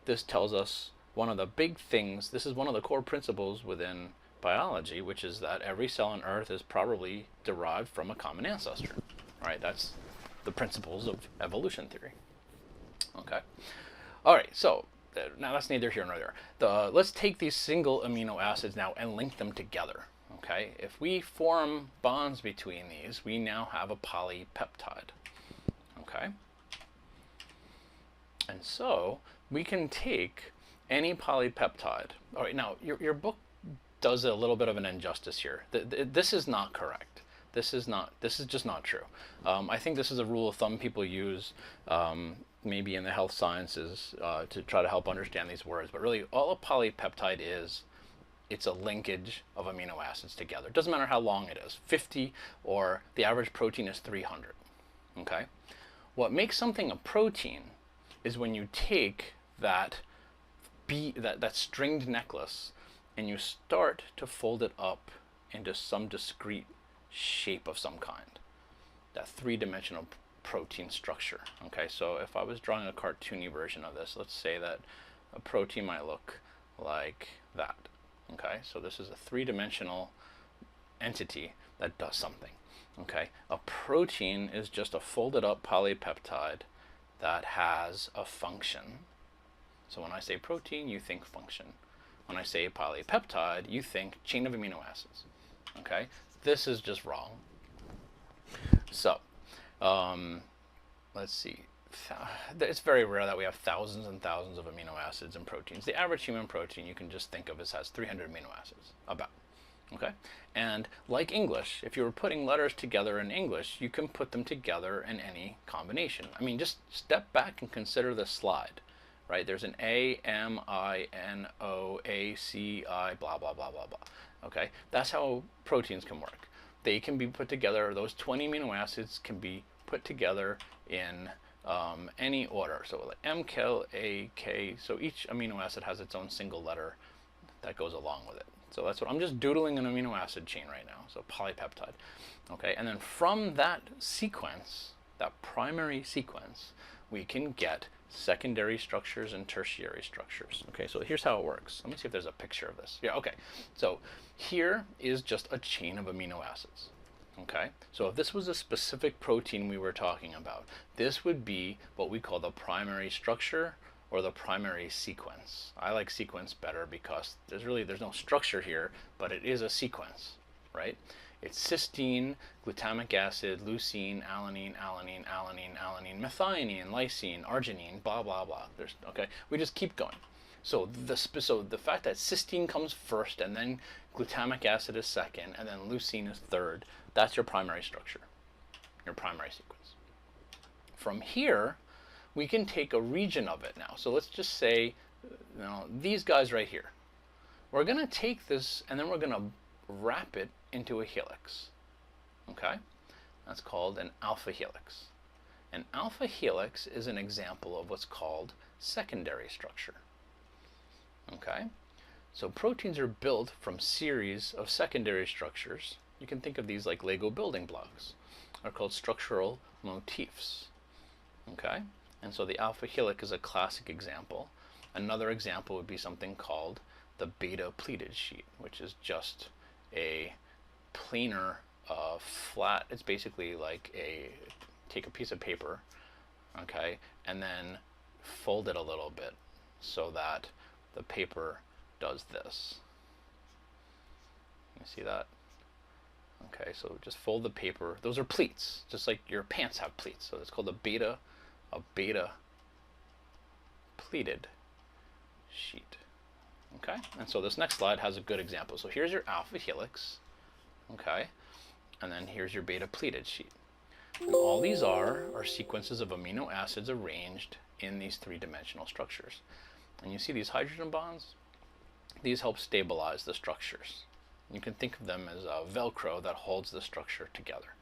This tells us one of the big things, this is one of the core principles within biology, which is that every cell on Earth is probably derived from a common ancestor, right? That's the principles of evolution theory. Okay. All right, so now that's neither here nor there. Let's take these single amino acids now and link them together. Okay, if we form bonds between these, we now have a polypeptide. Okay, and so we can take any polypeptide. All right, now your book does a little bit of an injustice here. This is not correct. This is just not true. I think this is a rule of thumb people use maybe in the health sciences to try to help understand these words. But really, all a polypeptide is, it's a linkage of amino acids together. It doesn't matter how long it is, 50, or the average protein is 300. Okay? What makes something a protein is when you take that stringed necklace and you start to fold it up into some discrete shape of some kind. That three-dimensional protein structure. Okay, so if I was drawing a cartoony version of this, let's say that a protein might look like that. Okay, so this is a three-dimensional entity that does something. Okay, a protein is just a folded up polypeptide that has a function. So when I say protein, you think function. When I say polypeptide, you think chain of amino acids. Okay, this is just wrong. So let's see. It's very rare that we have thousands and thousands of amino acids in proteins. The average human protein you can just think of as has 300 amino acids, about. Okay, and like English, if you were putting letters together in English, you can put them together in any combination. I mean, just step back and consider this slide, right? There's an A, M, I, N, O, A, C, I, blah, blah, blah, blah, blah. Okay, that's how proteins can work. They can be put together, those 20 amino acids can be put together in any order. So like M, K, A, K, so each amino acid has its own single letter that goes along with it. So that's what I'm just doodling an amino acid chain right now. So polypeptide. Okay, and then from that sequence, that primary sequence, we can get secondary structures and tertiary structures. Okay, so here's how it works. Let me see if there's a picture of this. Yeah, okay. So here is just a chain of amino acids. Okay, so if this was a specific protein we were talking about, this would be what we call the primary structure or the primary sequence. I like sequence better because there's no structure here, but it is a sequence, right? It's cysteine, glutamic acid, leucine, alanine, alanine, alanine, alanine, methionine, lysine, arginine, blah, blah, blah. Okay, we just keep going. So the fact that cysteine comes first and then glutamic acid is second and then leucine is third, that's your primary structure, your primary sequence. From here, we can take a region of it now. So let's just say, these guys right here. We're going to take this and then we're going to wrap it into a helix. Okay? That's called an alpha helix. An alpha helix is an example of what's called secondary structure. Okay? So proteins are built from series of secondary structures. You can think of these like Lego building blocks. They're called structural motifs. Okay? And so the alpha helix is a classic example. Another example would be something called the beta pleated sheet, which is just a planar flat. It's basically like take a piece of paper, okay, and then fold it a little bit so that the paper does this. You see that? Okay, so just fold the paper. Those are pleats, just like your pants have pleats. So it's called a beta pleated sheet. Okay, and so this next slide has a good example. So here's your alpha helix, okay, and then here's your beta pleated sheet. And all these are sequences of amino acids arranged in these three-dimensional structures. And you see these hydrogen bonds? These help stabilize the structures. You can think of them as Velcro that holds the structure together.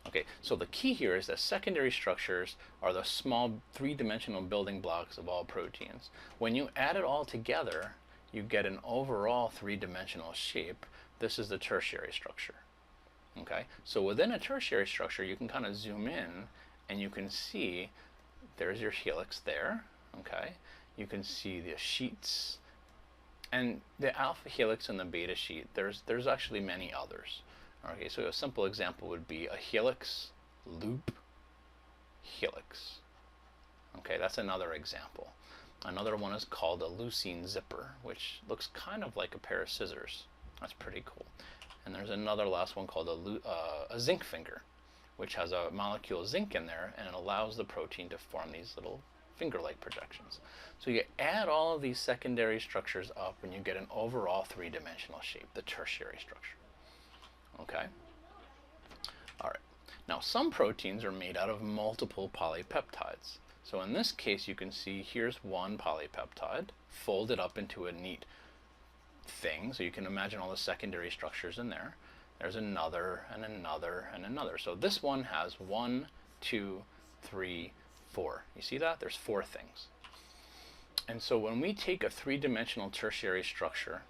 Okay, so the key here is that secondary structures are the small three-dimensional building blocks of all proteins. When you add it all together, you get an overall three-dimensional shape. This is the tertiary structure. Okay, so within a tertiary structure, you can kind of zoom in and you can see there's your helix there. Okay, you can see the sheets. And the alpha helix and the beta sheet, there's actually many others. Okay, so a simple example would be a helix, loop, helix. Okay, that's another example. Another one is called a leucine zipper, which looks kind of like a pair of scissors. That's pretty cool. And there's another last one called a zinc finger, which has a molecule of zinc in there, and it allows the protein to form these little finger-like projections. So you add all of these secondary structures up and you get an overall three-dimensional shape, the tertiary structure. Okay? All right. Now some proteins are made out of multiple polypeptides. So in this case you can see here's one polypeptide folded up into a neat thing. So you can imagine all the secondary structures in there. There's another and another and another. So this one has 1, 2, 3, 4. You see that? There's 4 things. And so when we take a 3-dimensional tertiary structure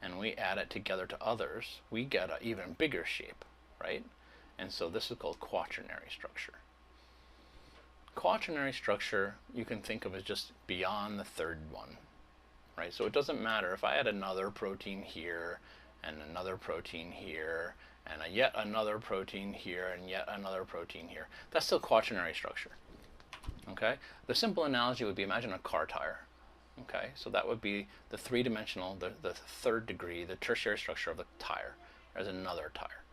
and we add it together to others, we get an even bigger shape, right? And so this is called quaternary structure. Quaternary structure you can think of as just beyond the third one, right? So it doesn't matter if I had another protein here and another protein here and yet another protein here and yet another protein here. That's still quaternary structure. Okay? The simple analogy would be, imagine a car tire. Okay? So that would be the 3-dimensional, the third degree, the tertiary structure of the tire. There's another tire.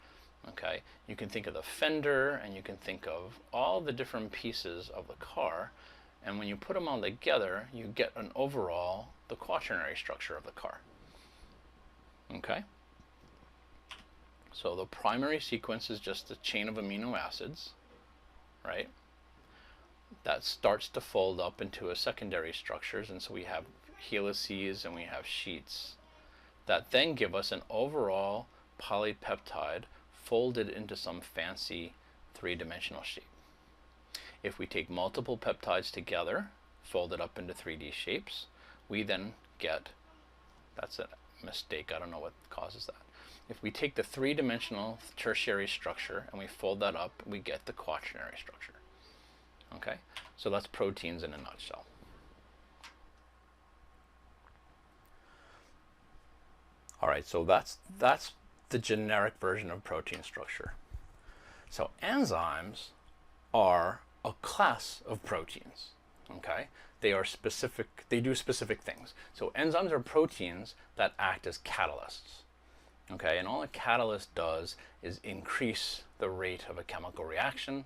Okay? You can think of the fender, and you can think of all the different pieces of the car, and when you put them all together, you get an overall, the quaternary structure of the car. Okay? So the primary sequence is just a chain of amino acids, right? That starts to fold up into a secondary structures, and so we have helices and we have sheets that then give us an overall polypeptide folded into some fancy 3-dimensional shape. If we take multiple peptides together, folded up into 3D shapes, we then get, that's a mistake, I don't know what causes that. If we take the 3-dimensional tertiary structure and we fold that up, we get the quaternary structure. Okay, so that's proteins in a nutshell. All right, so that's the generic version of protein structure. So enzymes are a class of proteins. Okay, they are specific. They do specific things. So enzymes are proteins that act as catalysts. Okay, and all a catalyst does is increase the rate of a chemical reaction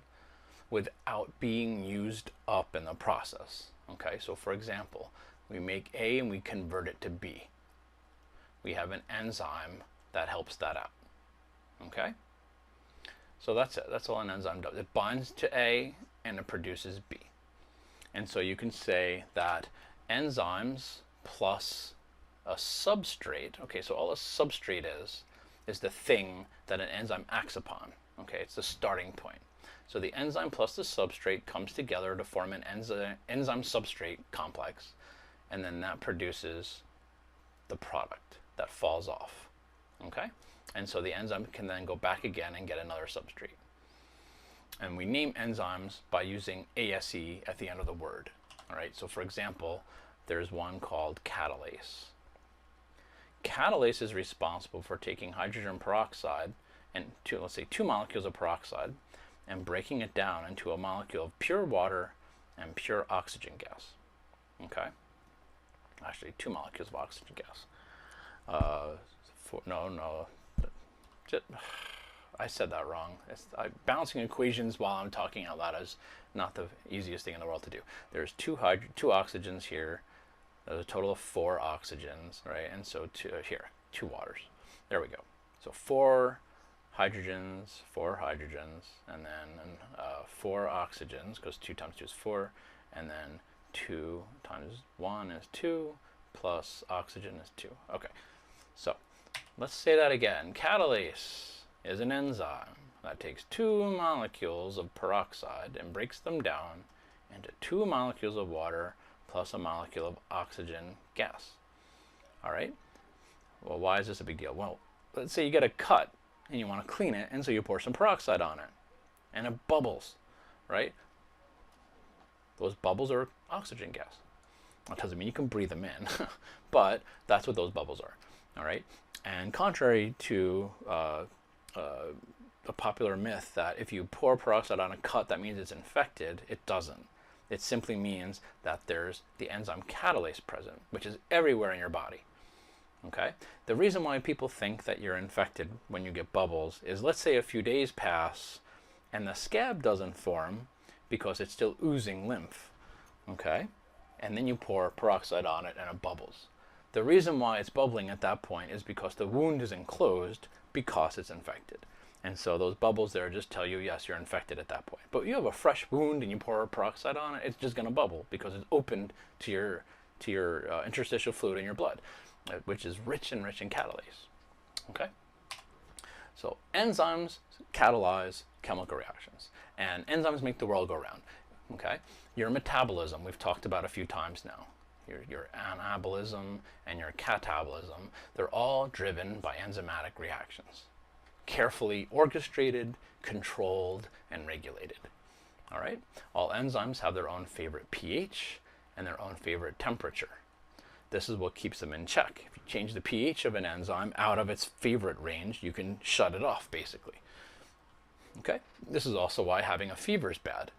without being used up in the process. Okay, so for example, we make A and we convert it to B. We have an enzyme that helps that out. Okay, so that's it. That's all an enzyme does. It binds to A and it produces B. And so you can say that enzymes plus a substrate, okay, so all a substrate is the thing that an enzyme acts upon. Okay, it's the starting point. So the enzyme plus the substrate comes together to form an enzyme substrate complex, and then that produces the product that falls off. Okay, and so the enzyme can then go back again and get another substrate. And we name enzymes by using ASE at the end of the word. All right, so for example, there's one called catalase. Catalase is responsible for taking hydrogen peroxide and let's say 2 molecules of peroxide and breaking it down into a molecule of pure water and pure oxygen gas. Okay, actually 2 molecules of oxygen gas. I said that wrong. Balancing equations while I'm talking out loud is not the easiest thing in the world to do. There's 2 oxygens here. There's a total of 4 oxygens, right? And so 2 waters. There we go. So 4 hydrogens, and then 4 oxygens, because 2 times 2 is 4, and then 2 times 1 is 2, plus oxygen is 2. Okay, so let's say that again. Catalase is an enzyme that takes 2 molecules of peroxide and breaks them down into 2 molecules of water plus a molecule of oxygen gas. All right, well, why is this a big deal? Well, let's say you get a cut and you want to clean it, and so you pour some peroxide on it and it bubbles, right? Those bubbles are oxygen gas. That doesn't mean you can breathe them in, but that's what those bubbles are. All right, and contrary to a popular myth that if you pour peroxide on a cut that means it's infected, it doesn't. It simply means that there's the enzyme catalase present, which is everywhere in your body. Okay, the reason why people think that you're infected when you get bubbles is, let's say a few days pass and the scab doesn't form because it's still oozing lymph. Okay, and then you pour peroxide on it and it bubbles. The reason why it's bubbling at that point is because the wound is enclosed because it's infected. And so those bubbles there just tell you, yes, you're infected at that point. But you have a fresh wound and you pour peroxide on it, it's just going to bubble because it's opened to your interstitial fluid in your blood, which is rich in catalase. Okay? So enzymes catalyze chemical reactions, and enzymes make the world go round. Okay, your metabolism we've talked about a few times now. Your anabolism and your catabolism, they're all driven by enzymatic reactions, carefully orchestrated, controlled, and regulated. All right, all enzymes have their own favorite pH and their own favorite temperature. This is what keeps them in check. If you change the pH of an enzyme out of its favorite range, you can shut it off, basically. Okay? This is also why having a fever is bad.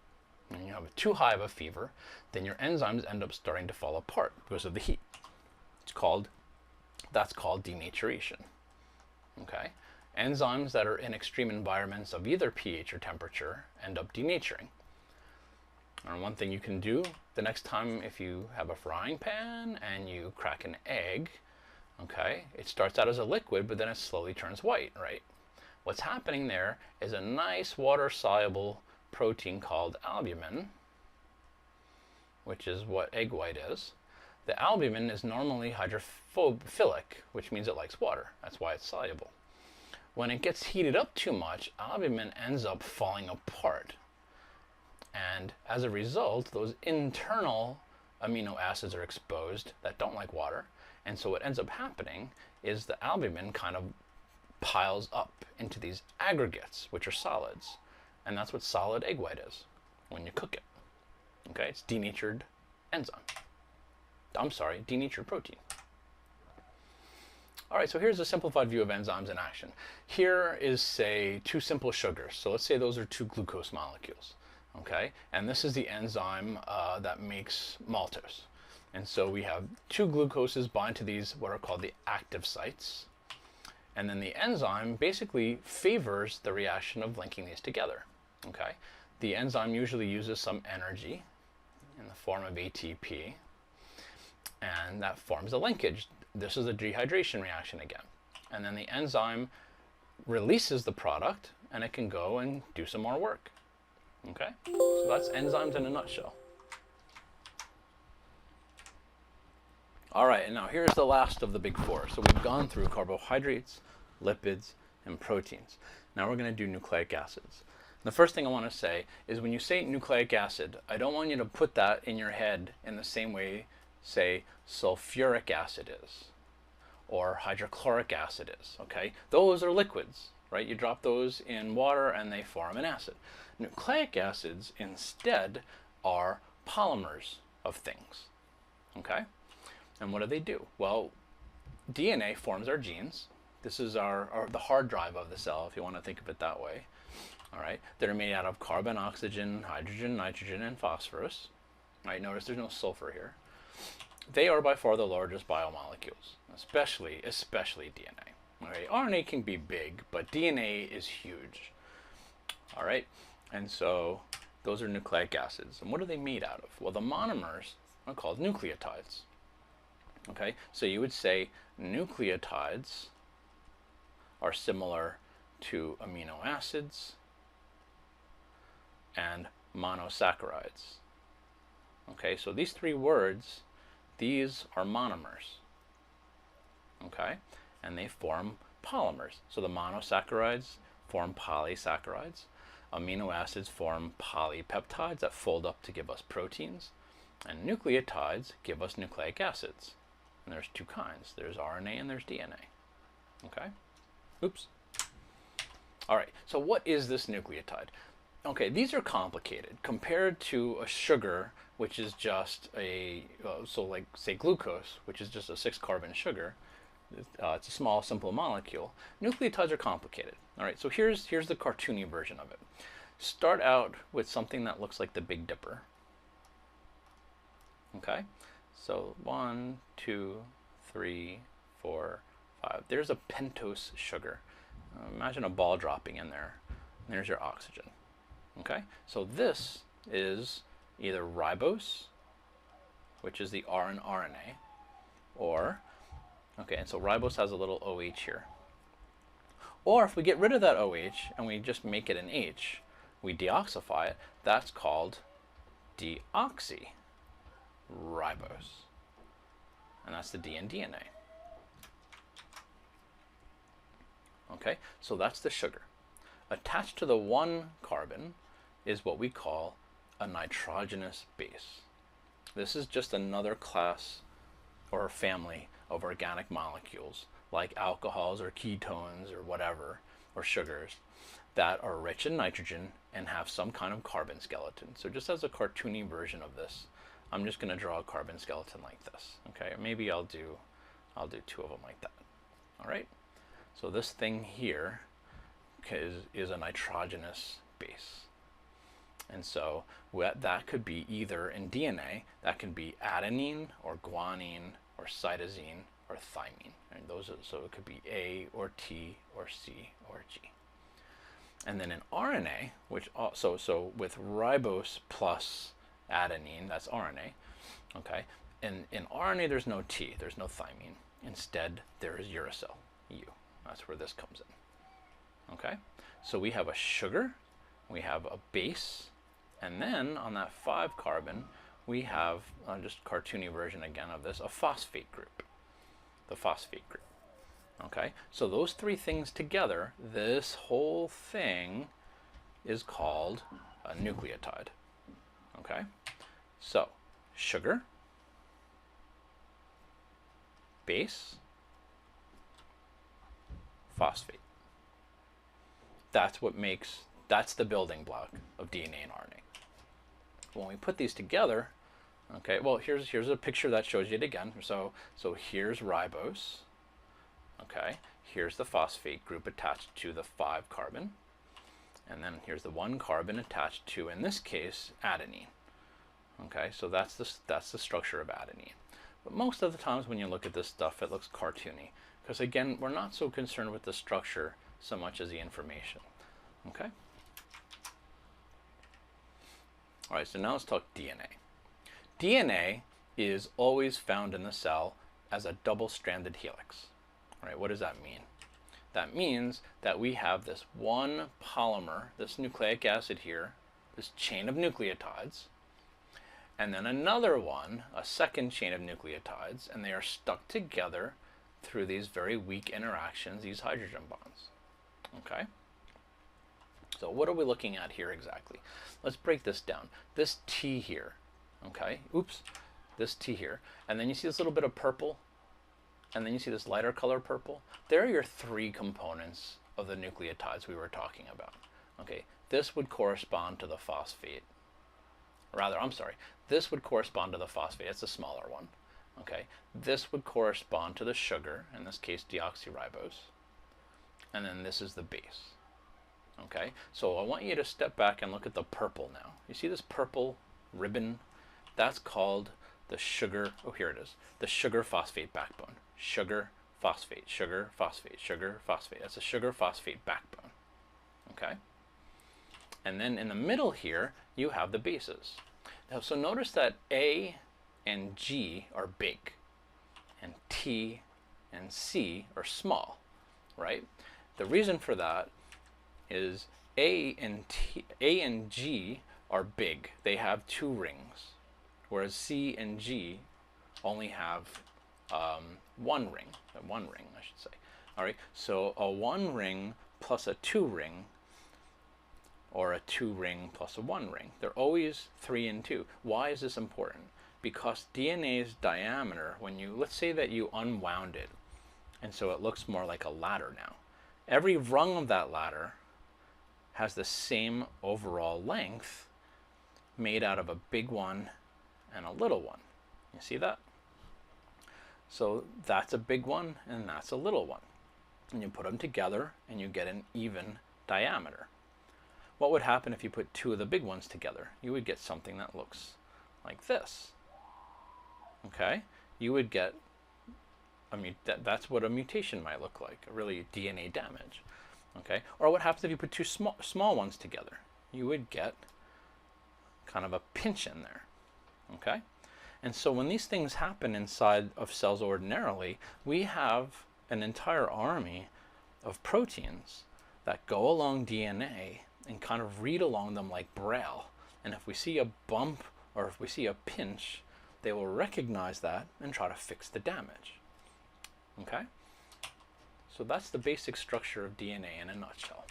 When you have too high of a fever, then your enzymes end up starting to fall apart because of the heat. That's called denaturation. Okay? Enzymes that are in extreme environments of either pH or temperature end up denaturing. And one thing you can do the next time, if you have a frying pan and you crack an egg, okay, it starts out as a liquid, but then it slowly turns white, right? What's happening there is a nice water-soluble protein called albumin, which is what egg white is. The albumin is normally hydrophilic, which means it likes water. That's why it's soluble. When it gets heated up too much, albumin ends up falling apart. And as a result, those internal amino acids are exposed that don't like water. And so what ends up happening is the albumin kind of piles up into these aggregates, which are solids. And that's what solid egg white is when you cook it. Okay, it's denatured enzyme. I'm sorry, denatured protein. All right, so here's a simplified view of enzymes in action. Here is, say, two simple sugars. So let's say those are two glucose molecules. Okay, and this is the enzyme that makes maltose. And so we have two glucoses bind to these, what are called the active sites. And then the enzyme basically favors the reaction of linking these together. Okay, the enzyme usually uses some energy in the form of ATP, and that forms a linkage. This is a dehydration reaction again. And then the enzyme releases the product, and it can go and do some more work. Okay, so that's enzymes in a nutshell. All right, and now here's the last of the big four. So we've gone through carbohydrates, lipids, and proteins. Now we're going to do nucleic acids. The first thing I want to say is when you say nucleic acid, I don't want you to put that in your head in the same way, say, sulfuric acid is, or hydrochloric acid is, okay? Those are liquids, right? You drop those in water and they form an acid. Nucleic acids instead are polymers of things, okay? And what do? Well, DNA forms our genes. This is the hard drive of the cell, if you want to think of it that way. All right, they're made out of carbon, oxygen, hydrogen, nitrogen, and phosphorus. All right, notice there's no sulfur here. They are by far the largest biomolecules, especially DNA. All right, RNA can be big, but DNA is huge. All right, and so those are nucleic acids. And what are they made out of? Well, the monomers are called nucleotides. Okay, so you would say nucleotides are similar to amino acids and monosaccharides. Okay, so these three words, these are monomers. Okay, and they form polymers. So the monosaccharides form polysaccharides. Amino acids form polypeptides that fold up to give us proteins. And nucleotides give us nucleic acids. And there's two kinds. There's RNA and there's DNA. Okay? Oops. All right, so what is this nucleotide? Okay, these are complicated compared to a sugar, which is just a, so like say glucose, which is just a 6-carbon sugar. It's a small, simple molecule. Nucleotides are complicated. All right, so here's the cartoony version of it. Start out with something that looks like the Big Dipper. Okay, so 1, 2, 3, 4, 5. There's a pentose sugar. Imagine a ball dropping in there. And there's your oxygen. Okay, so this is either ribose, which is the R in RNA, or, okay, and so ribose has a little OH here. Or if we get rid of that OH and we just make it an H, we deoxify it, that's called deoxyribose. And that's the D in DNA. Okay, so that's the sugar. Attached to the one carbon is what we call a nitrogenous base. This is just another class or family of organic molecules like alcohols or ketones or whatever, or sugars, that are rich in nitrogen and have some kind of carbon skeleton. So just as a cartoony version of this, I'm just going to draw a carbon skeleton like this. Okay, or maybe I'll do two of them like that. All right. So this thing here is a nitrogenous base. And so that could be either in DNA, that could be adenine or guanine or cytosine or thymine. And so it could be A or T or C or G. And then in RNA, so with ribose plus adenine, that's RNA. Okay. And in RNA there's no T, there's no thymine. Instead there is uracil, U. That's where this comes in. Okay. So we have a sugar, we have a base, and then on that 5 carbon, we have, just cartoony version again of this, a phosphate group. The phosphate group. Okay, so those 3 things together, this whole thing is called a nucleotide. Okay, so sugar, base, phosphate. That's the building block of DNA and RNA. When we put these together, okay, well, here's a picture that shows you it again. So here's ribose. Okay, here's the phosphate group attached to the 5 carbon. And then here's the 1 carbon attached to, in this case, adenine. Okay, so that's the structure of adenine. But most of the times when you look at this stuff, it looks cartoony. Because again, we're not so concerned with the structure so much as the information. Okay? All right, so now let's talk DNA. DNA is always found in the cell as a double-stranded helix. All right, what does that mean? That means that we have this one polymer, this nucleic acid here, this chain of nucleotides, and then another one, a second chain of nucleotides, and they are stuck together through these very weak interactions, these hydrogen bonds. Okay? So what are we looking at here exactly? Let's break this down. This T here, okay? Oops, this T here. And then you see this little bit of purple, and then you see this lighter color purple. There are your 3 components of the nucleotides we were talking about. Okay, this would correspond to the phosphate. Rather, I'm sorry, this would correspond to the phosphate. It's the smaller one. Okay, this would correspond to the sugar, in this case deoxyribose. And then this is the base. Okay, so I want you to step back and look at the purple now. You see this purple ribbon? That's called the sugar, oh here it is, the sugar phosphate backbone. Sugar, phosphate, sugar, phosphate, sugar, phosphate. That's a sugar phosphate backbone. Okay? And then in the middle here, you have the bases. Now, so notice that A and G are big, and T and C are small, right? The reason for that is A and G are big. They have 2 rings, whereas C and G only have 1 ring. 1 ring, I should say. All right. So a 1 ring plus a 2 ring, or a 2 ring plus a 1 ring. They're always 3 and 2. Why is this important? Because DNA's diameter, let's say that you unwound it, and so it looks more like a ladder now. Every rung of that ladder has the same overall length made out of a big one and a little one. You see that? So that's a big one and that's a little one. And you put them together and you get an even diameter. What would happen if you put 2 of the big ones together? You would get something that looks like this. Okay? You would get, that's what a mutation might look like, really DNA damage. Okay? Or what happens if you put 2 small ones together? You would get kind of a pinch in there. Okay? And so when these things happen inside of cells ordinarily, we have an entire army of proteins that go along DNA and kind of read along them like Braille. And if we see a bump or if we see a pinch, they will recognize that and try to fix the damage. Okay? So that's the basic structure of DNA in a nutshell.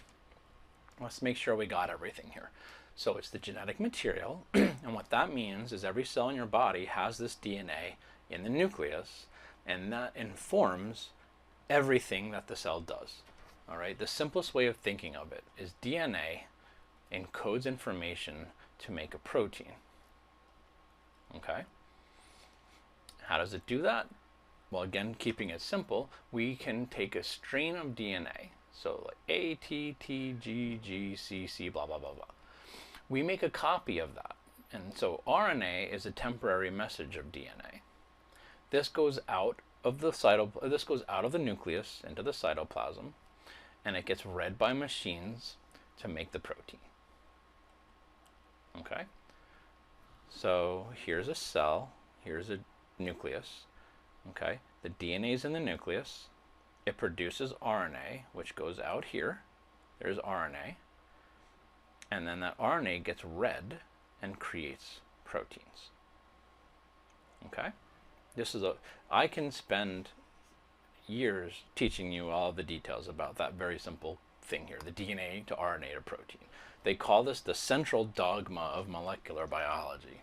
Let's make sure we got everything here. So it's the genetic material, and what that means is every cell in your body has this DNA in the nucleus, and that informs everything that the cell does. All right, the simplest way of thinking of it is DNA encodes information to make a protein. Okay? How does it do that? Well, again, keeping it simple, we can take a strain of DNA, so like A, T, T, G, G, C, C, blah, blah, blah, blah. We make a copy of that. And so RNA is a temporary message of DNA. This goes out of the nucleus into the cytoplasm, and it gets read by machines to make the protein. Okay? So here's a cell, here's a nucleus. Okay? The DNA is in the nucleus. It produces RNA, which goes out here. There's RNA. And then that RNA gets read and creates proteins. Okay? I can spend years teaching you all the details about that very simple thing here, the DNA to RNA to protein. They call this the central dogma of molecular biology.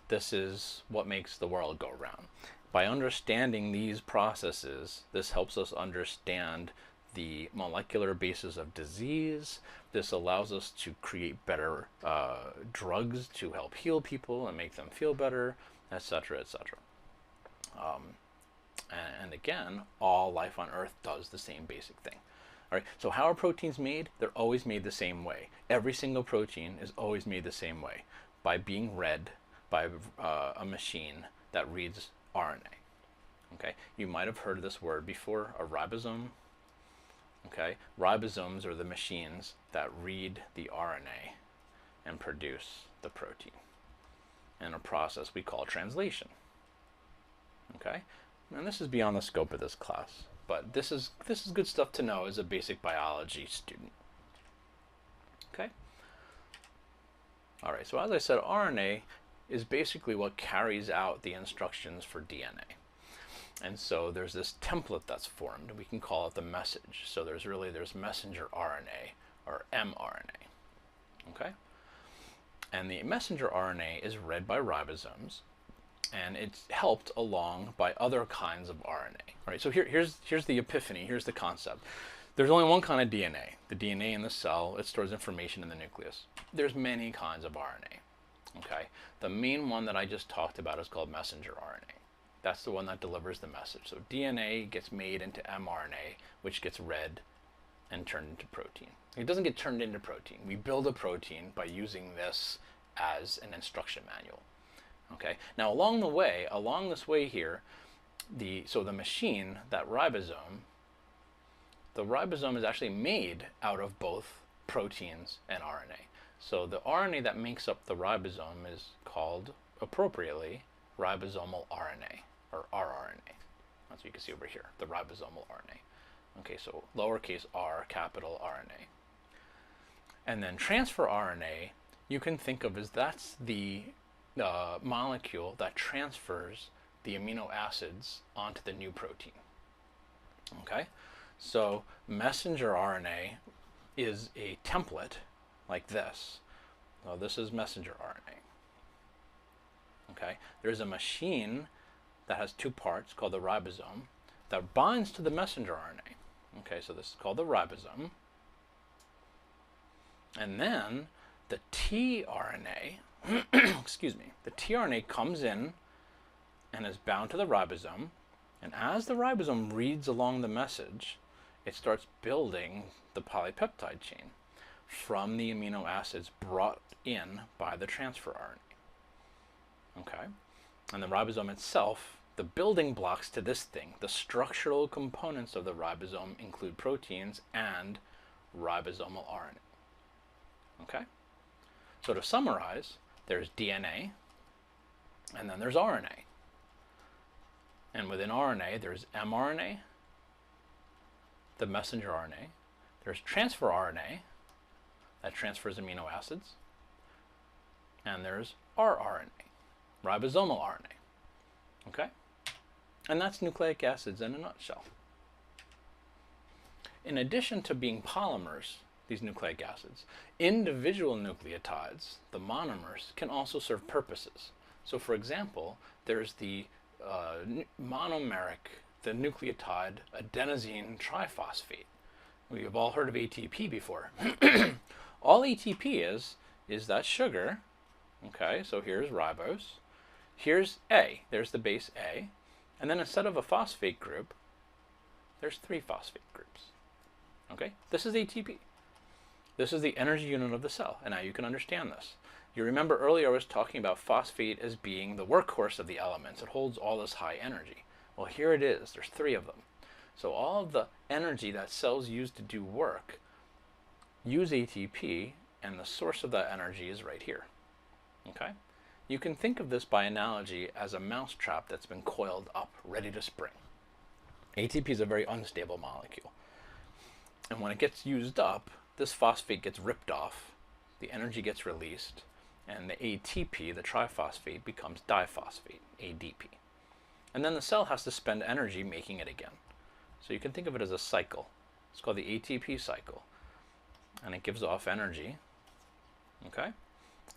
This is what makes the world go round. By understanding these processes, this helps us understand the molecular basis of disease. This allows us to create better drugs to help heal people and make them feel better, etc., etc. And again, all life on Earth does the same basic thing. All right, so how are proteins made? They're always made the same way. Every single protein is always made the same way, by being read by a machine that reads RNA. Okay, you might have heard this word before, a ribosome. Okay, ribosomes are the machines that read the RNA and produce the protein in a process we call translation. Okay, and this is beyond the scope of this class, but this is good stuff to know as a basic biology student. Okay. All right, so as I said, RNA is basically what carries out the instructions for DNA. And so there's this template that's formed. We can call it the message. So there's messenger RNA, or mRNA. Okay? And the messenger RNA is read by ribosomes, and it's helped along by other kinds of RNA. All right, so here's the epiphany, here's the concept. There's only one kind of DNA. The DNA in the cell, it stores information in the nucleus. There's many kinds of RNA. Okay? The main one that I just talked about is called messenger RNA. That's the one that delivers the message. So DNA gets made into mRNA, which gets read and turned into protein. It doesn't get turned into protein. We build a protein by using this as an instruction manual. Okay. Now along this way here, the machine, that ribosome, the ribosome is actually made out of both proteins and RNA. So the RNA that makes up the ribosome is called, appropriately, ribosomal RNA, or rRNA. That's what you can see over here, the ribosomal RNA. Okay, so lowercase r, capital RNA. And then transfer RNA, you can think of as that's the molecule that transfers the amino acids onto the new protein. Okay, so messenger RNA is a template like this. So this is messenger RNA. Okay, there's a machine that has two parts called the ribosome that binds to the messenger RNA. Okay, so this is called the ribosome. And then the tRNA, excuse me, the tRNA comes in and is bound to the ribosome. And as the ribosome reads along the message, it starts building the polypeptide chain from the amino acids brought in by the transfer RNA. Okay, and the ribosome itself, the building blocks to this thing, the structural components of the ribosome include proteins and ribosomal RNA. Okay, so to summarize, there's DNA, and then there's RNA. And within RNA, there's mRNA, the messenger RNA. There's transfer RNA, that transfers amino acids. And there's rRNA, ribosomal RNA. Okay? And that's nucleic acids in a nutshell. in addition to being polymers, these nucleic acids, individual nucleotides, the monomers, can also serve purposes. So for example, there's the monomeric, the nucleotide adenosine triphosphate. We have all heard of ATP before. All ATP is that sugar. Okay, so here's ribose. Here's A, there's the base A. And then instead of a phosphate group, there's 3 phosphate groups. Okay, this is ATP. This is the energy unit of the cell, and now you can understand this. You remember earlier I was talking about phosphate as being the workhorse of the elements. It holds all this high energy. Well, here it is. There's 3 of them. So all of the energy that cells use to do work use ATP, and the source of that energy is right here. Okay? You can think of this by analogy as a mousetrap that's been coiled up, ready to spring. ATP is a very unstable molecule. And when it gets used up, this phosphate gets ripped off, the energy gets released, and the ATP, the triphosphate, becomes diphosphate, ADP. And then the cell has to spend energy making it again. So you can think of it as a cycle. It's called the ATP cycle. And it gives off energy. Okay?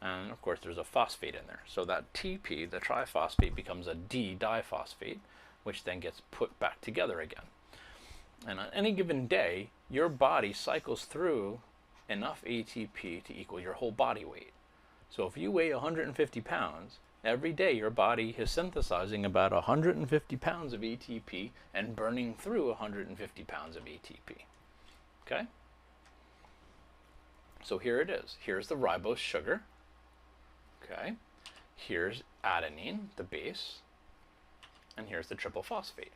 And of course there's a phosphate in there. So that TP, the triphosphate, becomes a D-diphosphate, which then gets put back together again. And on any given day, your body cycles through enough ATP to equal your whole body weight. So if you weigh 150 pounds, every day your body is synthesizing about 150 pounds of ATP and burning through 150 pounds of ATP. Okay? So here it is. Here's the ribose sugar. Okay? Here's adenine, the base. And here's the triple phosphate.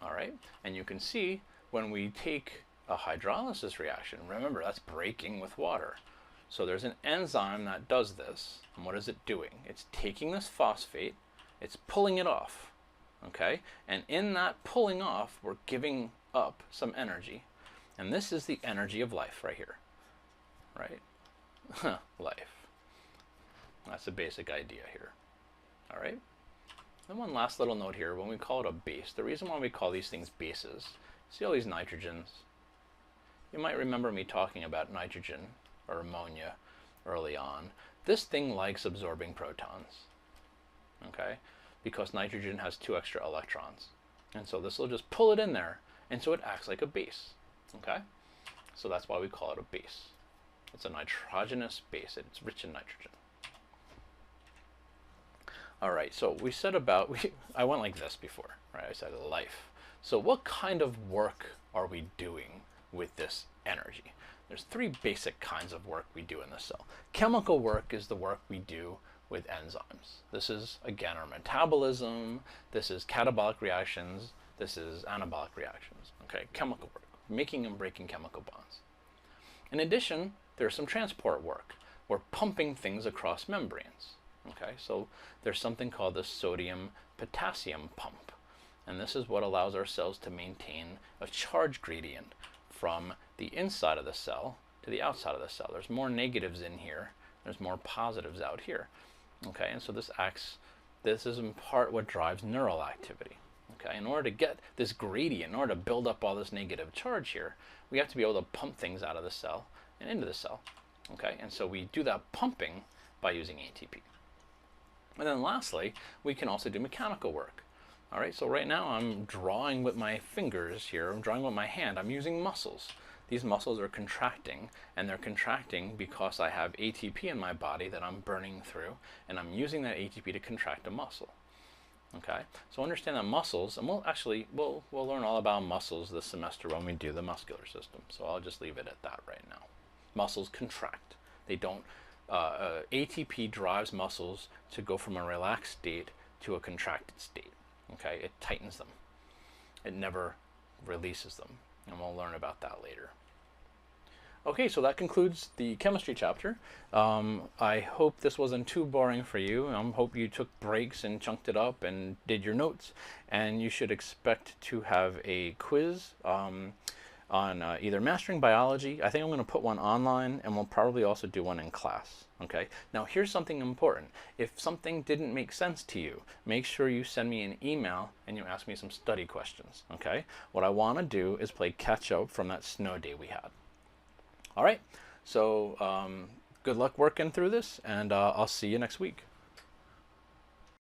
All right? And you can see when we take a hydrolysis reaction, remember that's breaking with water. So there's an enzyme that does this. And what is it doing? It's taking this phosphate, it's pulling it off. Okay? And in that pulling off, we're giving up some energy. And this is the energy of life right here. Right? Life. That's the basic idea here. All right? And one last little note here, when we call it a base, the reason why we call these things bases, see all these nitrogens? You might remember me talking about nitrogen or ammonia early on. This thing likes absorbing protons, okay? Because nitrogen has 2 extra electrons. And so this will just pull it in there, and so it acts like a base, okay? So that's why we call it a base. It's a nitrogenous base. It's rich in nitrogen. All right, so we said about, I went like this before, right? I said life. So what kind of work are we doing with this energy? There's 3 basic kinds of work we do in the cell. Chemical work is the work we do with enzymes. This is, again, our metabolism. This is catabolic reactions. This is anabolic reactions. Okay, chemical work, making and breaking chemical bonds. In addition, there's some transport work. We're pumping things across membranes. Okay, so there's something called the sodium-potassium pump. And this is what allows our cells to maintain a charge gradient from the inside of the cell to the outside of the cell. There's more negatives in here. There's more positives out here. Okay, and so this is in part what drives neural activity. Okay, in order to get this gradient, in order to build up all this negative charge here, we have to be able to pump things out of the cell and into the cell. Okay, and so we do that pumping by using ATP. And then lastly, we can also do mechanical work. All right, so right now I'm drawing with my fingers here. I'm drawing with my hand. I'm using muscles. These muscles are contracting, and they're contracting because I have ATP in my body that I'm burning through, and I'm using that ATP to contract a muscle. Okay, so understand that muscles, and we'll learn all about muscles this semester when we do the muscular system. So I'll just leave it at that right now. Muscles contract. They don't. ATP drives muscles to go from a relaxed state to a contracted state. Okay, it tightens them. It never releases them, and we'll learn about that later. Okay, so that concludes the chemistry chapter. I hope this wasn't too boring for you. I hope you took breaks and chunked it up and did your notes. And you should expect to have a quiz on either mastering biology. I think I'm going to put one online, and we'll probably also do one in class. Okay, now here's something important. If something didn't make sense to you, make sure you send me an email and you ask me some study questions. Okay, what I want to do is play catch up from that snow day we had. All right, so good luck working through this, and I'll see you next week.